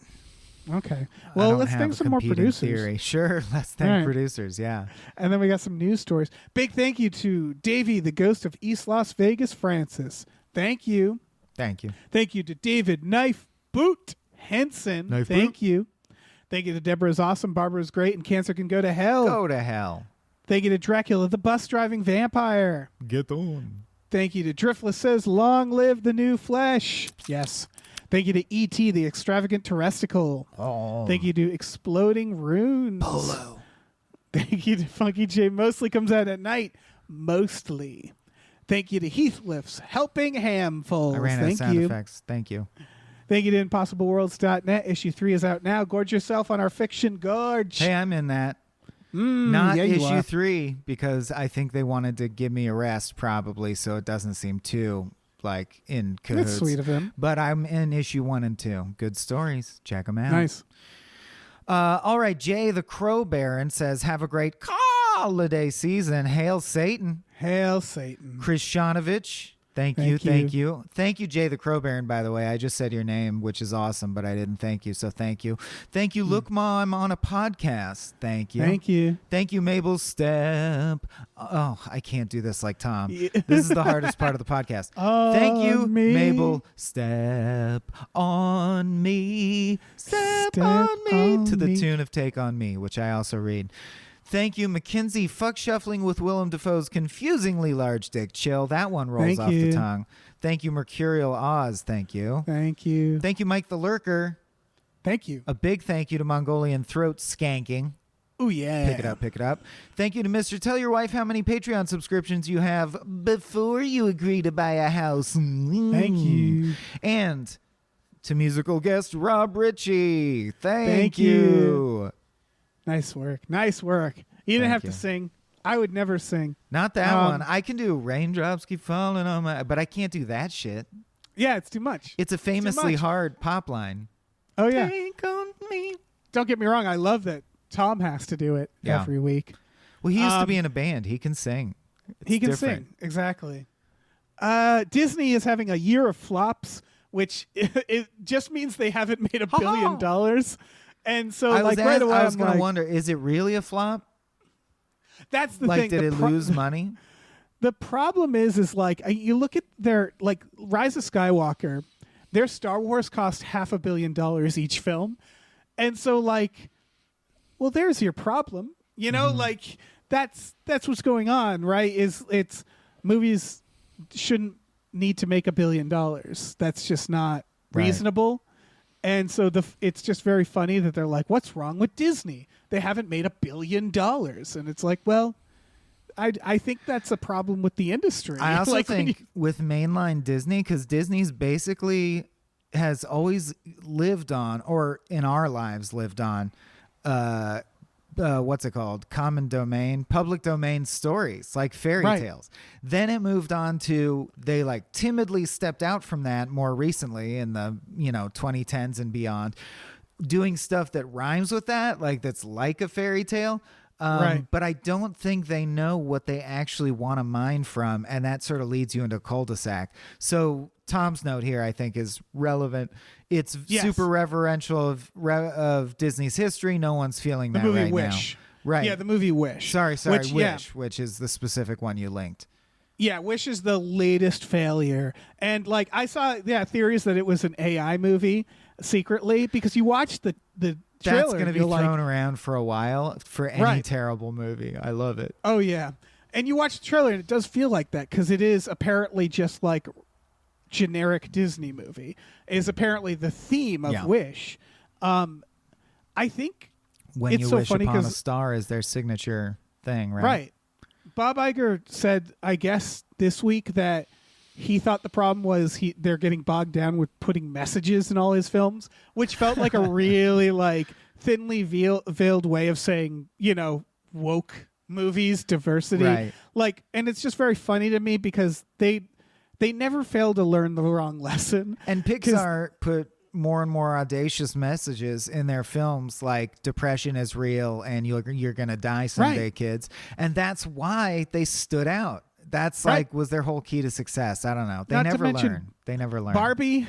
Okay. I Well, don't let's have thank a some more competing producers. Theory. Sure. Let's thank Right. producers. Yeah. And then we got some news stories. Big thank you to Davey, the ghost of East Las Vegas, Francis. Thank you. Thank you. Thank you to David Knife Boot Henson. Knife Thank Boot. you. Thank you to Deborah's awesome, Barbara's great, and Cancer Can Go to Hell. Go to hell. Thank you to Dracula, the bus driving vampire. Get on. Thank you to Driftless says, long live the new flesh. Yes. Thank you to E.T., the extravagant terresticle. Oh. Thank you to Exploding Runes. Polo. Thank you to Funky J. Mostly comes out at night. Mostly. Thank you to Heathcliff's Helping Handfuls. I ran out of Thank sound you. effects. Thank you. Thank you to ImpossibleWorlds.net. Issue 3 is out now. Gorge yourself on our fiction gorge. Hey, I'm in that. Not yeah, you issue are. 3 because I think they wanted to give me a rest probably, so it doesn't seem too like in cahoots. That's sweet of him. But I'm in issue 1 and 2. Good stories. Check them out. Nice. All right, Jay the Crow Baron says, have a great holiday season. Hail Satan. Hail Satan. Chris Shanovich. Thank you. Thank you, Jay the Crow Baron, by the way. I just said your name, which is awesome, but I didn't thank you, so thank you. Thank you, Look Mom, on a podcast. Thank you. Thank you. Thank you, Mabel Step. Oh, I can't do this like Tom. Yeah. This is the hardest part of the podcast. On Thank you, me. Mabel. Step on me. Step Step on me. on To the me. tune of Take on Me, which I also read. Thank you, Mackenzie. Fuck shuffling with Willem Dafoe's confusingly large dick. Chill. That one rolls Thank off the you. tongue. Thank you, Mercurial Oz. Thank you. Thank you. Thank you, Mike the Lurker. Thank you. A big thank you to Mongolian Throat Skanking. Oh, yeah. Pick it up, pick it up. Thank you to Mr. Tell your wife how many Patreon subscriptions you have before you agree to buy a house. Thank you. And to musical guest Rob Ritchie. Thank you. you. Nice work. Nice work. You didn't Thank have you. to sing. I would never sing. Not that Um, one. I can do Raindrops Keep Falling on My... But I can't do that shit. Yeah, it's too much. It's a famously much. hard pop line. Oh, yeah. Take on me. Don't get me wrong. I love that Tom has to do it Yeah. every week. Well, he used to be in a band. He can sing. He It's can different. sing. Exactly. Disney is having a year of flops, which it just means they haven't made $1 billion. And so, I like, was, right away, I was I'm going to like, wonder, is it really a flop? that's the Like, thing. did The it lose money? The problem is like you look at their like Rise of Skywalker, their Star Wars cost $500 million each film, and so like, well, there's your problem. You know, like that's what's going on, right? It's movies shouldn't need to make $1 billion. That's just not Right. reasonable. And so it's just very funny that they're like, what's wrong with Disney? They haven't made $1 billion. And it's like, well, I think that's a problem with the industry. I also Like, when think with mainline Disney, because Disney's basically has always lived on, or in our lives lived on, what's it called? Common domain, public domain stories like fairy Right. tales. Then it moved on to, they like timidly stepped out from that more recently in the 2010s and beyond, doing stuff that rhymes with that, like that's like a fairy tale. Right. But I don't think they know what they actually want to mine from, and that sort of leads you into a cul-de-sac. So Tom's note here, I think, is relevant. It's Yes. super reverential of Disney's history. No one's feeling the that movie right Wish. now. Right. Yeah, the movie Wish. Sorry, Which, yeah. Wish, which is the specific one you linked. Yeah, Wish is the latest failure. And like I saw theories that it was an AI movie secretly, because you watch the trailer. That's going to and be you're thrown like, around for a while for any Right. terrible movie. I love it. oh yeah. And you watch the trailer and it does feel like that, because it is apparently just like generic Disney movie is apparently the theme of Yeah. Wish. I think When it's you so wish funny upon a 'cause- star is their signature thing, right? right. Bob Iger said, I guess this week, that he thought the problem was they're getting bogged down with putting messages in all his films, which felt like a really like thinly veiled way of saying, woke movies, diversity. Right. Like, and it's just very funny to me because they never fail to learn the wrong lesson. And Pixar put more and more audacious messages in their films, like depression is real and you're gonna die someday, Right. kids. And that's why they stood out. That's Right. like was their whole key to success. I don't know. They Not to never mention learn. They never learn. Barbie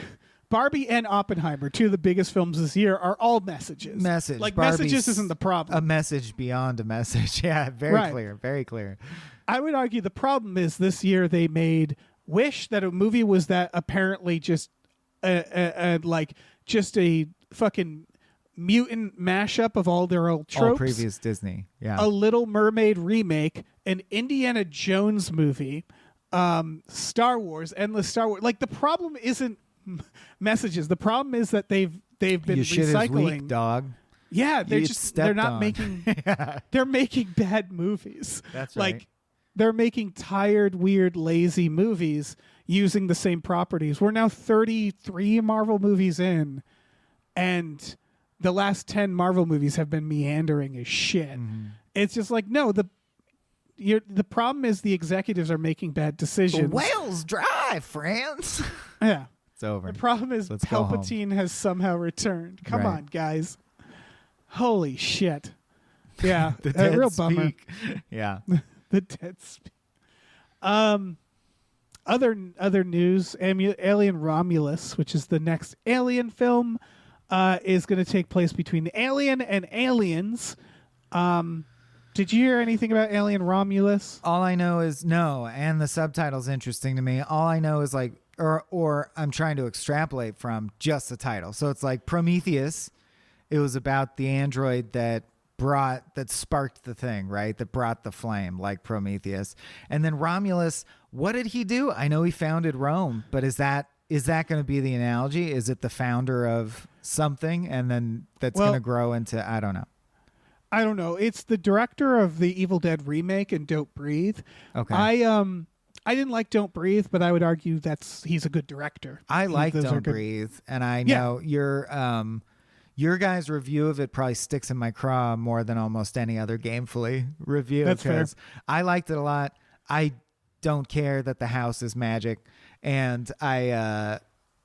Barbie and Oppenheimer, two of the biggest films this year, are all messages. Like, Barbie's messages isn't the problem. A message beyond a message. Yeah, very clear, very clear. I would argue the problem is this year they made Wish, that a movie was that apparently just just a fucking mutant mashup of all their old tropes. All previous Disney. Yeah. A Little Mermaid remake, an Indiana Jones movie, Star Wars, endless Star Wars. Like, the problem isn't messages. The problem is that they've been Your shit is recycling. weak, dog. Yeah, they're not on. making they're making bad movies. That's like right. they're making tired, weird, lazy movies using the same properties. We're now 33 Marvel movies in, and the last 10 Marvel movies have been meandering as shit. Mm-hmm. It's just like, no, the problem is the executives are making bad decisions. The whale's dry, friends. Yeah. It's over. The problem is Let's go home. Palpatine has somehow returned. Come Right. on, guys. Holy shit. Yeah. The dead real bummer. speak. Yeah. The dead speak. Other news, Alien Romulus, which is the next Alien film, is going to take place between Alien and Aliens. Did you hear anything about Alien Romulus? All I know is no, and the subtitle's interesting to me. All I know is like, or I'm trying to extrapolate from just the title. So it's like Prometheus. It was about the android that sparked the thing, right? That brought the flame, like Prometheus. And then Romulus, what did he do? I know he founded Rome, but is that going to be the analogy? Is it the founder of something, and then that's going to grow into, I don't know. I don't know. It's the director of the Evil Dead remake and Don't Breathe. Okay. I didn't like Don't Breathe, but I would argue he's a good director. I like Those are Don't good. Breathe, and I know your guys' review of it probably sticks in my craw more than almost any other Gamefully review. That's fair. I liked it a lot. I don't care that the house is magic, and I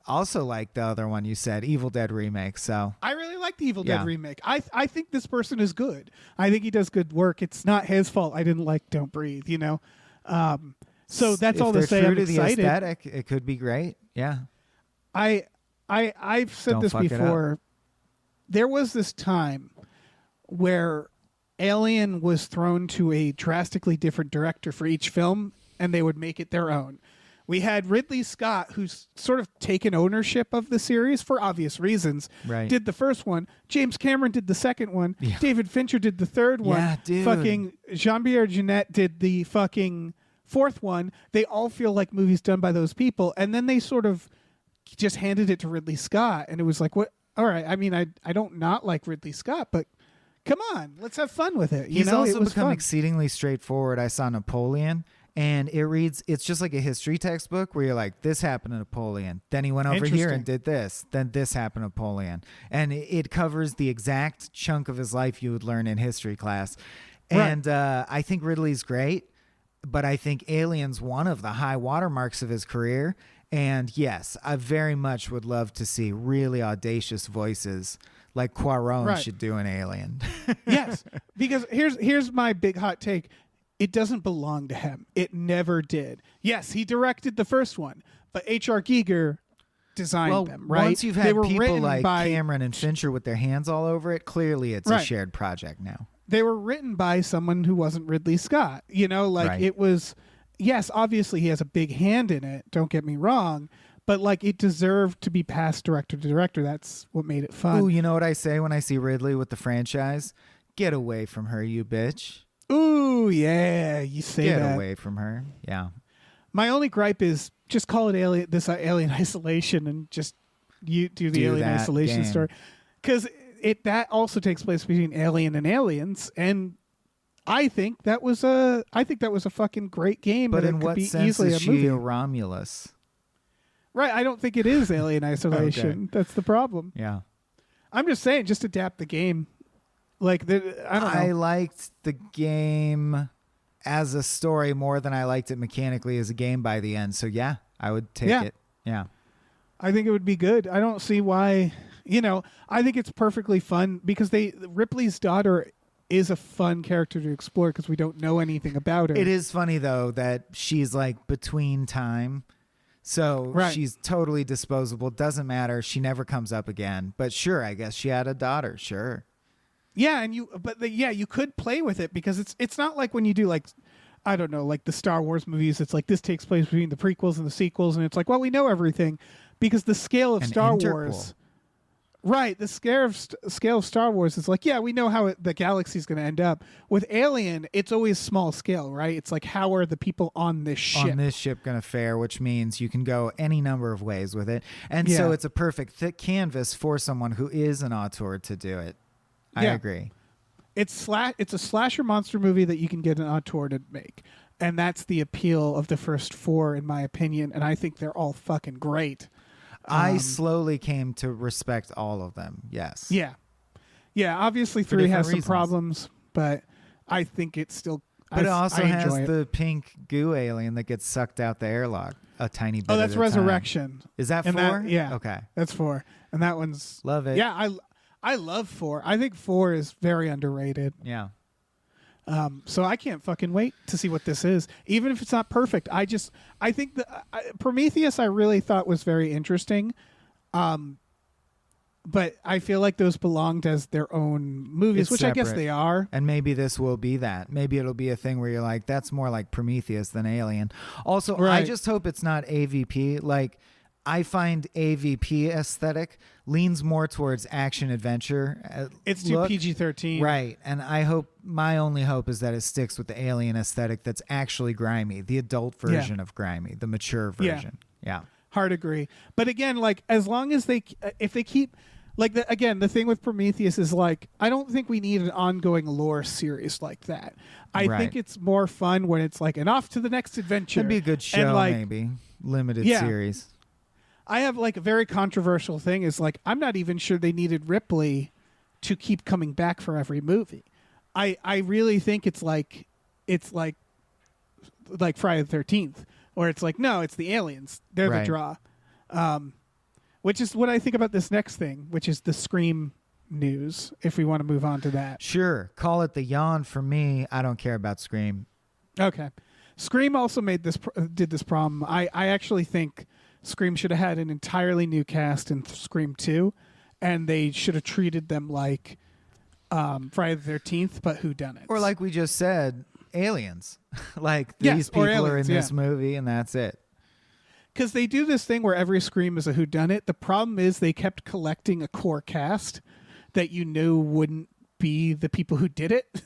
also like the other one you said, Evil Dead remake. So I really like the Evil Dead remake. I think this person is good. I think he does good work. It's not his fault I didn't like Don't Breathe, you know? So that's all to say. True I'm to excited. the aesthetic, it could be great. Yeah. I've said Don't this fuck it before. There was this time where Alien was thrown to a drastically different director for each film, and they would make it their own. We had Ridley Scott, who's sort of taken ownership of the series for obvious reasons. Right. Did the first one. James Cameron did the second one. Yeah. David Fincher did the third one. Yeah, dude. Fucking Jean-Pierre Jeunet did the fucking fourth one. They all feel like movies done by those people. And then they sort of just handed it to Ridley Scott. And it was like, what? All right. I mean, I don't not like Ridley Scott, but come on, let's have fun with it. He's also it was become fun. exceedingly straightforward. I saw Napoleon, and it's just like a history textbook where you're like, this happened to Napoleon. Then he went over here and did this. Then this happened to Napoleon. And it covers the exact chunk of his life you would learn in history class. Right. And I think Ridley's great, but I think Alien's one of the high watermarks of his career. And yes, I very much would love to see really audacious voices like Cuarón should do in Alien. Yes, because here's my big hot take. It doesn't belong to him. It never did. Yes, he directed the first one, but H.R. Giger designed them, right? Once you've They had were people written like by, Cameron and Fincher with their hands all over it, clearly it's a Right. shared project now. They were written by someone who wasn't Ridley Scott. You know, like Right. it was, yes, obviously he has a big hand in it, don't get me wrong, but like it deserved to be passed director to director. That's what made it fun. Ooh, you know what I say when I see Ridley with the franchise? Get away from her, you bitch. Ooh, yeah, you say Get that. away from her. Yeah. My only gripe is just call it Alien Isolation, and just you do the Do Alien that Isolation game. story, because that also takes place between Alien and Aliens, and I think that was a fucking great game. But and in it could what be sense easily is a she movie. a Romulus? Right, I don't think it is Alien Isolation. Okay. That's the problem. Yeah. I'm just saying, just adapt the game. Like I don't know. I liked the game as a story more than I liked it mechanically as a game by the end. So yeah, I would take Yeah. it. Yeah. I think it would be good. I don't see why. You know, I think it's perfectly fun because Ripley's daughter is a fun character to explore because we don't know anything about her. It is funny though that she's like between time. So Right. she's totally disposable. Doesn't matter. She never comes up again. But sure, I guess she had a daughter. Sure. Yeah, and you could play with it because it's not like when you do like, I don't know, like the Star Wars movies. It's like this takes place between the prequels and the sequels, and it's like, well, we know everything because the scale of An Star interquel. Wars. Right, the scale of Star Wars is like, yeah, we know how the galaxy's going to end up. With Alien, it's always small scale, right? It's like, how are the people on this ship? On this ship going to fare, which means you can go any number of ways with it. And so Yeah. it's a perfect thick canvas for someone who is an auteur to do it. I Yeah. agree. It's a slasher monster movie that you can get an auteur to make. And that's the appeal of the first 4, in my opinion. And I think they're all fucking great. I slowly came to respect all of them. Yes. Yeah. Yeah, obviously For 3 different has some reasons. problems, but I think it's still... But it also I has enjoy it. the pink goo alien that gets sucked out the airlock a tiny bit. Oh, that's at a time. Resurrection. Is that And 4? yeah. Okay. That's 4. And that one's... Love it. Yeah, I love 4. I think 4 is very underrated. Yeah. So I can't fucking wait to see what this is, even if it's not perfect. I think Prometheus I really thought was very interesting, but I feel like those belonged as their own movies, It's which I guess separate. they are. And maybe this will be that. Maybe it'll be a thing where you're like, that's more like Prometheus than Alien. Also, I Right. just hope it's not AVP. Like, I find AVP aesthetic leans more towards action adventure. It's too look. PG-13, Right. And my only hope is that it sticks with the Alien aesthetic that's actually grimy, the adult version of grimy, the mature Yeah. version. Yeah. Hard agree. But again, like as long as if they keep like the thing with Prometheus is like I don't think we need an ongoing lore series like that. I Right. think it's more fun when it's like an off to the next adventure. It'd be a good show, And, like, maybe. Limited Yeah. series. I have like a very controversial thing is like I'm not even sure they needed Ripley to keep coming back for every movie. I really think it's like Friday the 13th or it's like no, it's the aliens. They're Right. the draw. Which is what I think about this next thing, which is the Scream news if we want to move on to that. Sure. Call it the yawn for me. I don't care about Scream. Okay. Scream also did this problem. I actually think Scream should have had an entirely new cast in Scream 2, and they should have treated them like Friday the 13th, but whodunits. Or like we just said, aliens. Like Yes, these or people are in aliens, this yeah. movie and that's it. Because they do this thing where every Scream is a whodunit. The problem is they kept collecting a core cast that you knew wouldn't be the people who did it.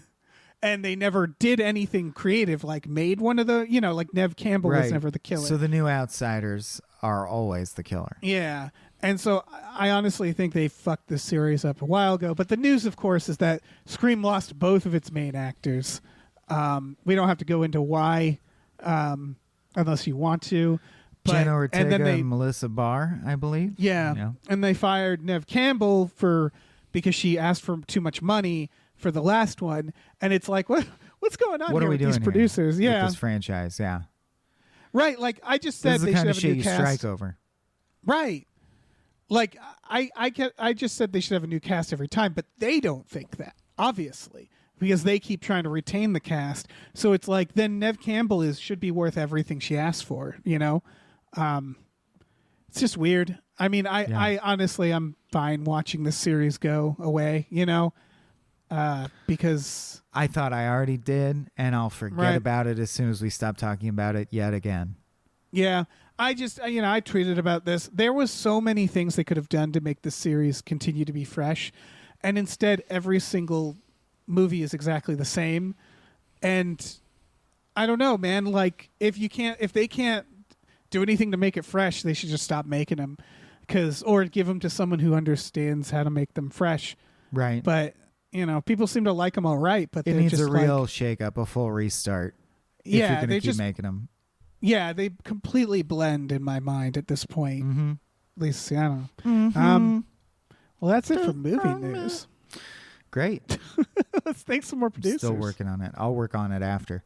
And they never did anything creative, like made one of the, like Nev Campbell was never the killer. So the new outsiders are always the killer. Yeah. And so I honestly think they fucked this series up a while ago. But the news, of course, is that Scream lost both of its main actors. We don't have to go into why, unless you want to. But, Jenna Ortega and then and Melissa Barr, I believe. Yeah. And they fired Nev Campbell because she asked for too much money for the last one. And it's like, what's going on What here are we with doing these here producers? with Yeah. this franchise? Yeah. Right. Like I just said This is they the should kind have of a new shit you cast. strike over. Right. Like I just said they should have a new cast every time, but they don't think that, obviously, because they keep trying to retain the cast. So it's like then Nev Campbell should be worth everything she asked for, It's just weird. I mean, I honestly I'm fine watching this series go away, because I thought I already did, and I'll forget Right. about it as soon as we stop talking about it yet again. yeah, I just I tweeted about this. There was so many things they could have done to make this series continue to be fresh, and instead every single movie is exactly the same. And I don't know, man, like if they can't do anything to make it fresh, they should just stop making them or give them to someone who understands how to make them fresh. Right. But, people seem to like them all right, but it they're needs just a real shake-up, a full restart. If you're yeah, going they to keep just making them. yeah, they completely blend in my mind at this point. Mm-hmm. At least, I don't know. Well, that's it for movie news. Great. Let's thank some more producers. Still working on it. I'll work on it after.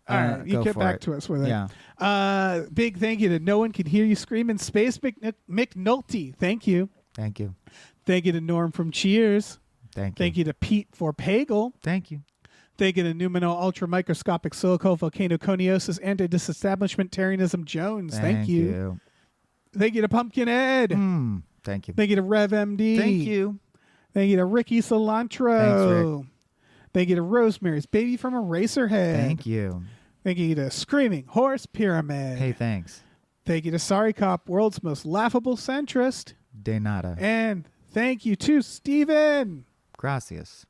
All right, you go get for back it. to us with it. Yeah. Big thank you to No One Can Hear You Scream in Space McNulty. Thank you. Thank you. Thank you to Norm from Cheers. Thank you. Thank you to Pete for Pagel. Thank you. Thank you to Numino Ultramicroscopic Silico Volcano Coniosis and to Disestablishment Terranism Jones. Thank you. Thank you to Pumpkinhead. Thank you. Thank you to Rev MD. Thank you. Thank you to Ricky Cilantro. Thanks, Rick. Thank you to Rosemary's Baby from Eraserhead. Thank you. Thank you to Screaming Horse Pyramid. Hey, thanks. Thank you to Sorry Cop, world's most laughable centrist. De nada. And thank you to Steven. Gracias.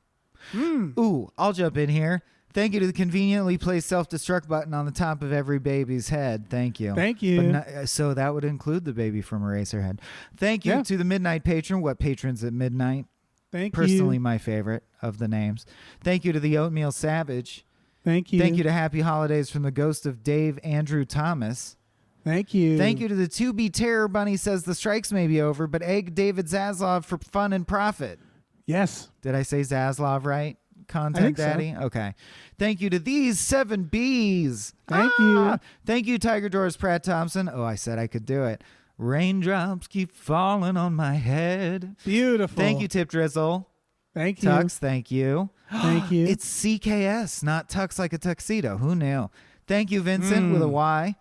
Ooh, I'll jump in here. Thank you to the conveniently placed self-destruct button on the top of every baby's head. Thank you. Thank you. But so that would include the baby from Eraserhead. Thank you to the Midnight Patron. What patrons at midnight? Thank Personally, you. my favorite of the names. Thank you to the Oatmeal Savage. Thank you. Thank you to Happy Holidays from the ghost of Dave Andrew Thomas. Thank you. Thank you to the 2B Terror Bunny says the strikes may be over, but egg David Zaslav for fun and profit. Yes. Did I say Zaslav right? I think Daddy? so. Okay. Thank you to these 7 Bs. Thank you. Thank you, Tiger Doris Pratt Thompson. Oh, I said I could do it. Raindrops keep falling on my head. Beautiful. Thank you, Tip Drizzle. Thank you. Tux, thank you. Thank you. It's CKS, not Tux like a tuxedo. Who knew? Thank you, Vincent, with a Y.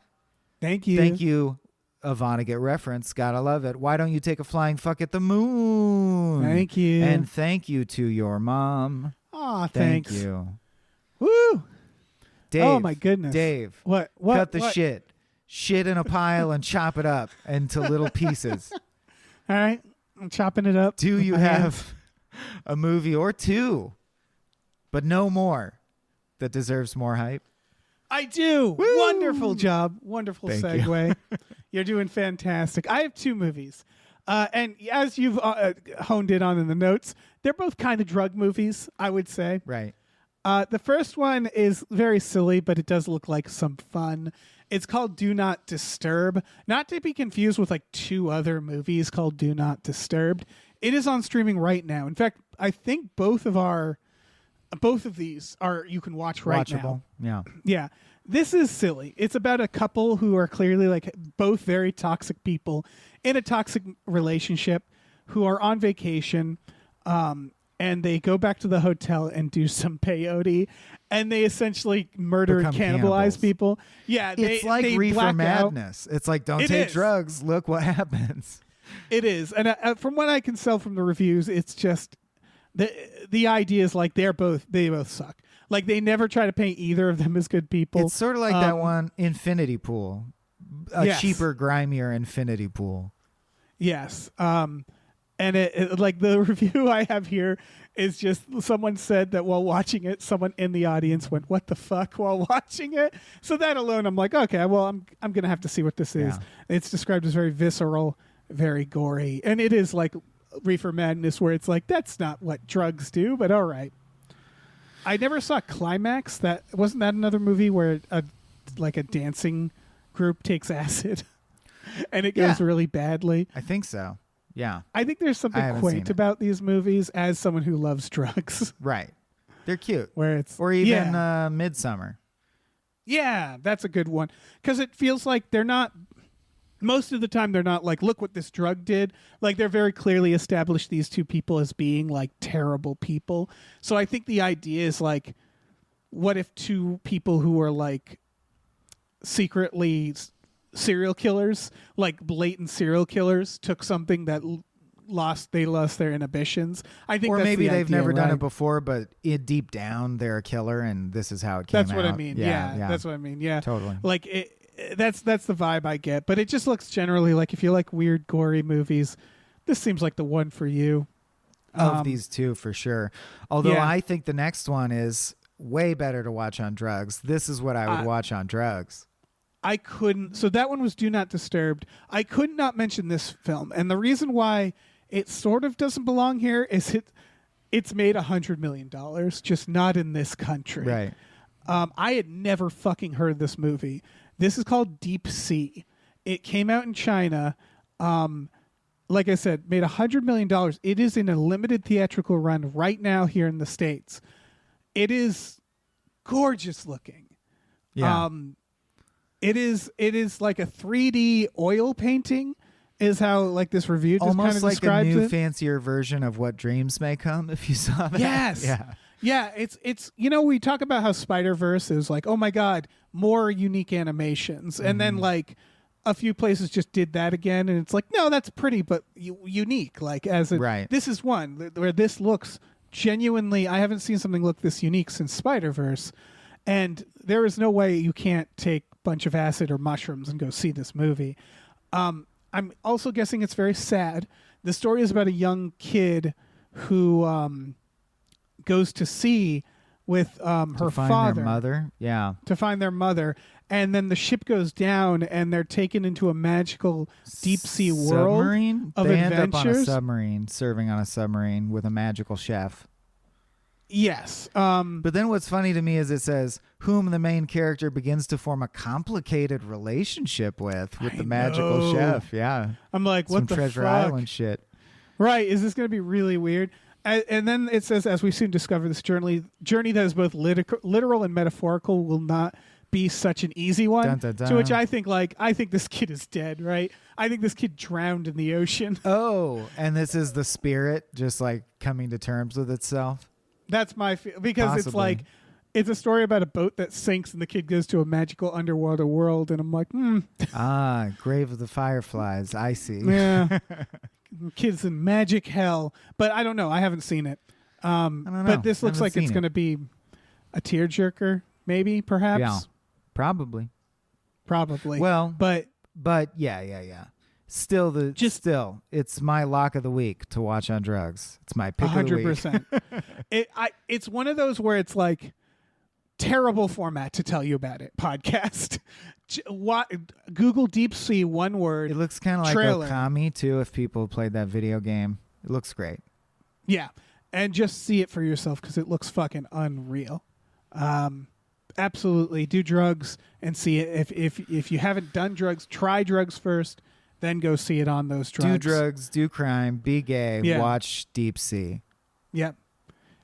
Thank you. Thank you, a Vonnegut reference. Gotta love it. Why don't you take a flying fuck at the moon? Thank you. And thank you to your mom. Aw, Thank thanks. you. Woo. Dave. Oh, my goodness. Dave. What? Cut the What? shit. Shit in a pile and chop it up into little pieces. All right. I'm chopping it up. Do with you my have hands. a movie or two, but no more, that deserves more hype? I do. Woo! Wonderful job. Wonderful Thank segue. You're doing fantastic. I have 2 movies. And as you've honed in on in the notes, they're both kind of drug movies, I would say. Right. The first one is very silly, but it does look like some fun. It's called Do Not Disturb, not to be confused with like 2 other movies called Do Not Disturbed. It is on streaming right now. In fact, I think both of these are you can watch right Watchable. now. Yeah. Yeah. This is silly. It's about a couple who are clearly like both very toxic people in a toxic relationship who are on vacation. And they go back to the hotel and do some peyote, and they essentially murder Become and cannibalize cannibals. people. Yeah, It's like they Reefer black out. Madness. It's like, don't It take is. drugs. Look what happens. It is, and from what I can tell from the reviews, it's just the idea is like they both suck. Like they never try to paint either of them as good people. It's sort of like that one Infinity Pool, a Yes. cheaper, grimier Infinity Pool. Yes. And it like the review I have here is just someone said that while watching it, someone in the audience went, "What the fuck?" while watching it. So that alone, I'm like, okay, well, I'm gonna have to see what this is. Yeah. It's described as very visceral, very gory, and it is like Reefer Madness, where it's like that's not what drugs do, but all right. I never saw Climax. That wasn't that another movie where a dancing group takes acid, and it goes Yeah. really badly. I think so. Yeah. I think there's I something haven't quaint seen it. about these movies as someone who loves drugs, Right. They're cute. where it's Or even yeah, Midsummer. yeah, that's a good one because it feels like they're not. Most of the time, they're not like, look what this drug did. Like they're very clearly established these 2 people as being like terrible people. So I think the idea is like, what if 2 people who are like secretly serial killers, like blatant serial killers, took something that lost their inhibitions. I think Or that's maybe the they've idea, never done right? it before, but deep down they're a killer, and this is how it came out. That's what I mean. Yeah, yeah. that's what I mean. Yeah, Totally. Like that's the vibe I get. But it just looks generally like if you like weird, gory movies, this seems like the one for you. Of these 2, for sure. Although yeah. I think the next one is way better to watch on drugs. This is what I would watch on drugs. I couldn't. So that one was Do Not Disturbed. I could not mention this film, and the reason why it sort of doesn't belong here is it's made $100 million, just not in this country. Right. I had never fucking heard of this movie. This is called Deep Sea. It came out in China. Like I said, made $100 million. It is in a limited theatrical run right now here in the States. It is gorgeous looking. Yeah. It is like a 3D oil painting is how like this review just kind Almost of like a describes new it. fancier version of What Dreams May Come, if you saw that. Yes. Yeah. Yeah, it's we talk about how Spider-Verse is like, oh my god, more unique animations. And then like a few places just did that again, and it's like, no, that's pretty, but unique. Like as a, Right. This is one where this looks genuinely. I haven't seen something look this unique since Spider-Verse, and there is no way you can't take a bunch of acid or mushrooms and go see this movie. I'm also guessing it's very sad. The story is about a young kid who goes to sea with her to find father their mother. Yeah. to find their mother, and then the ship goes down and they're taken into a magical deep sea world Submarine? of They adventures. end up on a submarine, serving on a submarine with a magical chef. Yes. But then what's funny to me is it says, whom the main character begins to form a complicated relationship with the magical know. chef. Yeah. I'm like, Some what the Treasure fuck? Island shit. Right. Is this going to be really weird? And then it says, as we soon discover, this journey that is both literal and metaphorical will not be such an easy one. Dun, dun, dun. To which I think this kid is dead, right? I think this kid drowned in the ocean. Oh, and this is the spirit just like coming to terms with itself. That's my feel, because it's Possibly. like, it's a story about a boat that sinks and the kid goes to a magical underwater world. And I'm like, Grave of the Fireflies. I see. yeah. Kids in magic hell. But I don't know. I haven't seen it. I don't know. But this looks Haven't like it's seen going to be a tearjerker, maybe, perhaps. Yeah. Probably. Probably. Well, but yeah. Still, it's my lock of the week to watch on drugs. It's my pick of the week. 100%. It's one of those where it's like terrible format to tell you about it. Podcast. Google Deep Sea, one word. It looks kind of like trailer. Okami too. If people played that video game, it looks great. Yeah, and just see it for yourself because it looks fucking unreal. Absolutely, do drugs and see it. If you haven't done drugs, try drugs first, then go see it on those drugs. Do drugs, do crime, be gay, Yeah. watch Deep Sea. Yep,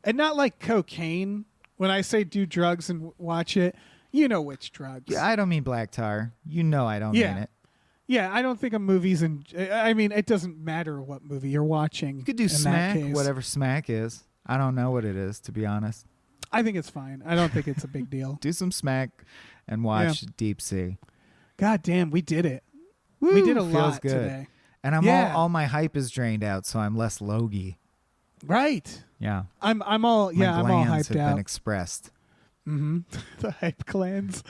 and not like cocaine. When I say do drugs and watch it, you know which drugs. Yeah, I don't mean black tar. You know I don't Yeah. mean it. Yeah, I don't think a movie's in. I mean, it doesn't matter what movie you're watching. You could do in smack, that case. whatever smack is. I don't know what it is, to be honest. I think it's fine. I don't think it's a big deal. Do some smack and watch Deep Sea. God damn, we did it. Woo, we did a feels lot good. today. And I'm Yeah. all my hype is drained out, so I'm less logy. Right. Yeah. I'm all My I'm all glands hyped have out. been expressed. The hype glands.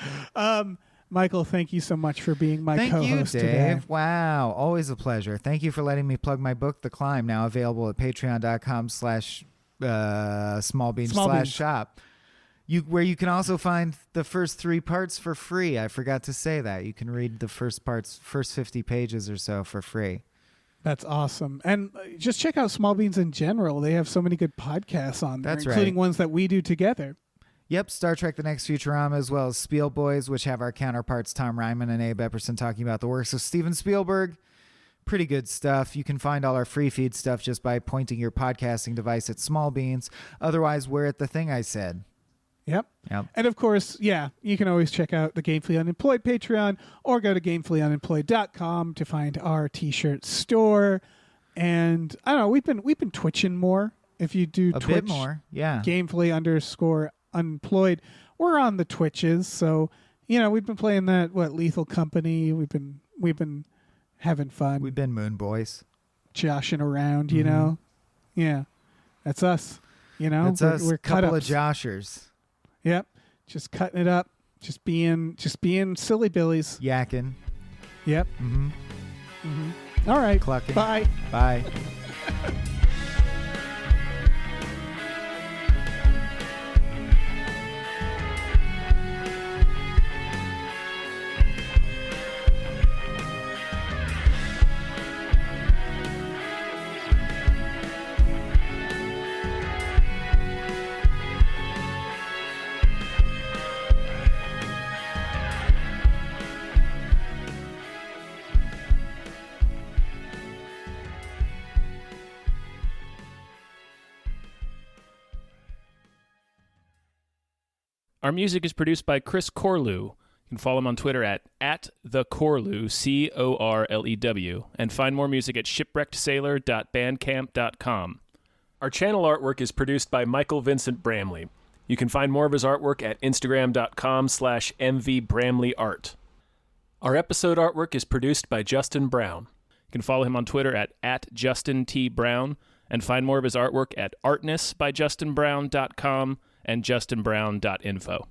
Michael, thank you so much for being my Thank you, co-host Dave. today. Wow. Always a pleasure. Thank you for letting me plug my book, The Climb, now available at patreon.com/smallbeans/shop. Where you can also find the first 3 parts for free. I forgot to say that. You can read the first 50 pages or so for free. That's awesome. And just check out Small Beans in general. They have so many good podcasts on there, That's including right. ones that we do together. Yep, Star Trek The Next Futurama, as well as Spiel Boys, which have our counterparts Tom Ryman and Abe Epperson talking about the works of Steven Spielberg. Pretty good stuff. You can find all our free feed stuff just by pointing your podcasting device at Small Beans. Otherwise, we're at the thing I said. Yep. Yep. And of course, you can always check out the Gamefully Unemployed Patreon or go to gamefullyunemployed.com to find our t-shirt store. And I don't know, we've been twitching more. If you do A Twitch, bit more, yeah. Gamefully_unemployed. We're on the Twitches, so we've been playing that Lethal Company. We've been having fun. We've been Moon Boys. Joshing around, you know. Yeah. That's us. That's us. We're Couple of cut-ups. joshers. Yep. Just cutting it up. Just being silly billies. Yakking. Yep. Mm-hmm. All right. Clucking. Bye. Bye. Our music is produced by Chris Corlew. You can follow him on Twitter at @thecorlew, CORLEW, and find more music at shipwreckedsailor.bandcamp.com. Our channel artwork is produced by Michael Vincent Bramley. You can find more of his artwork at instagram.com/mvbramleyart. Our episode artwork is produced by Justin Brown. You can follow him on Twitter at @JustinTBrown and find more of his artwork at artnessbyjustinbrown.com and justinbrown.info.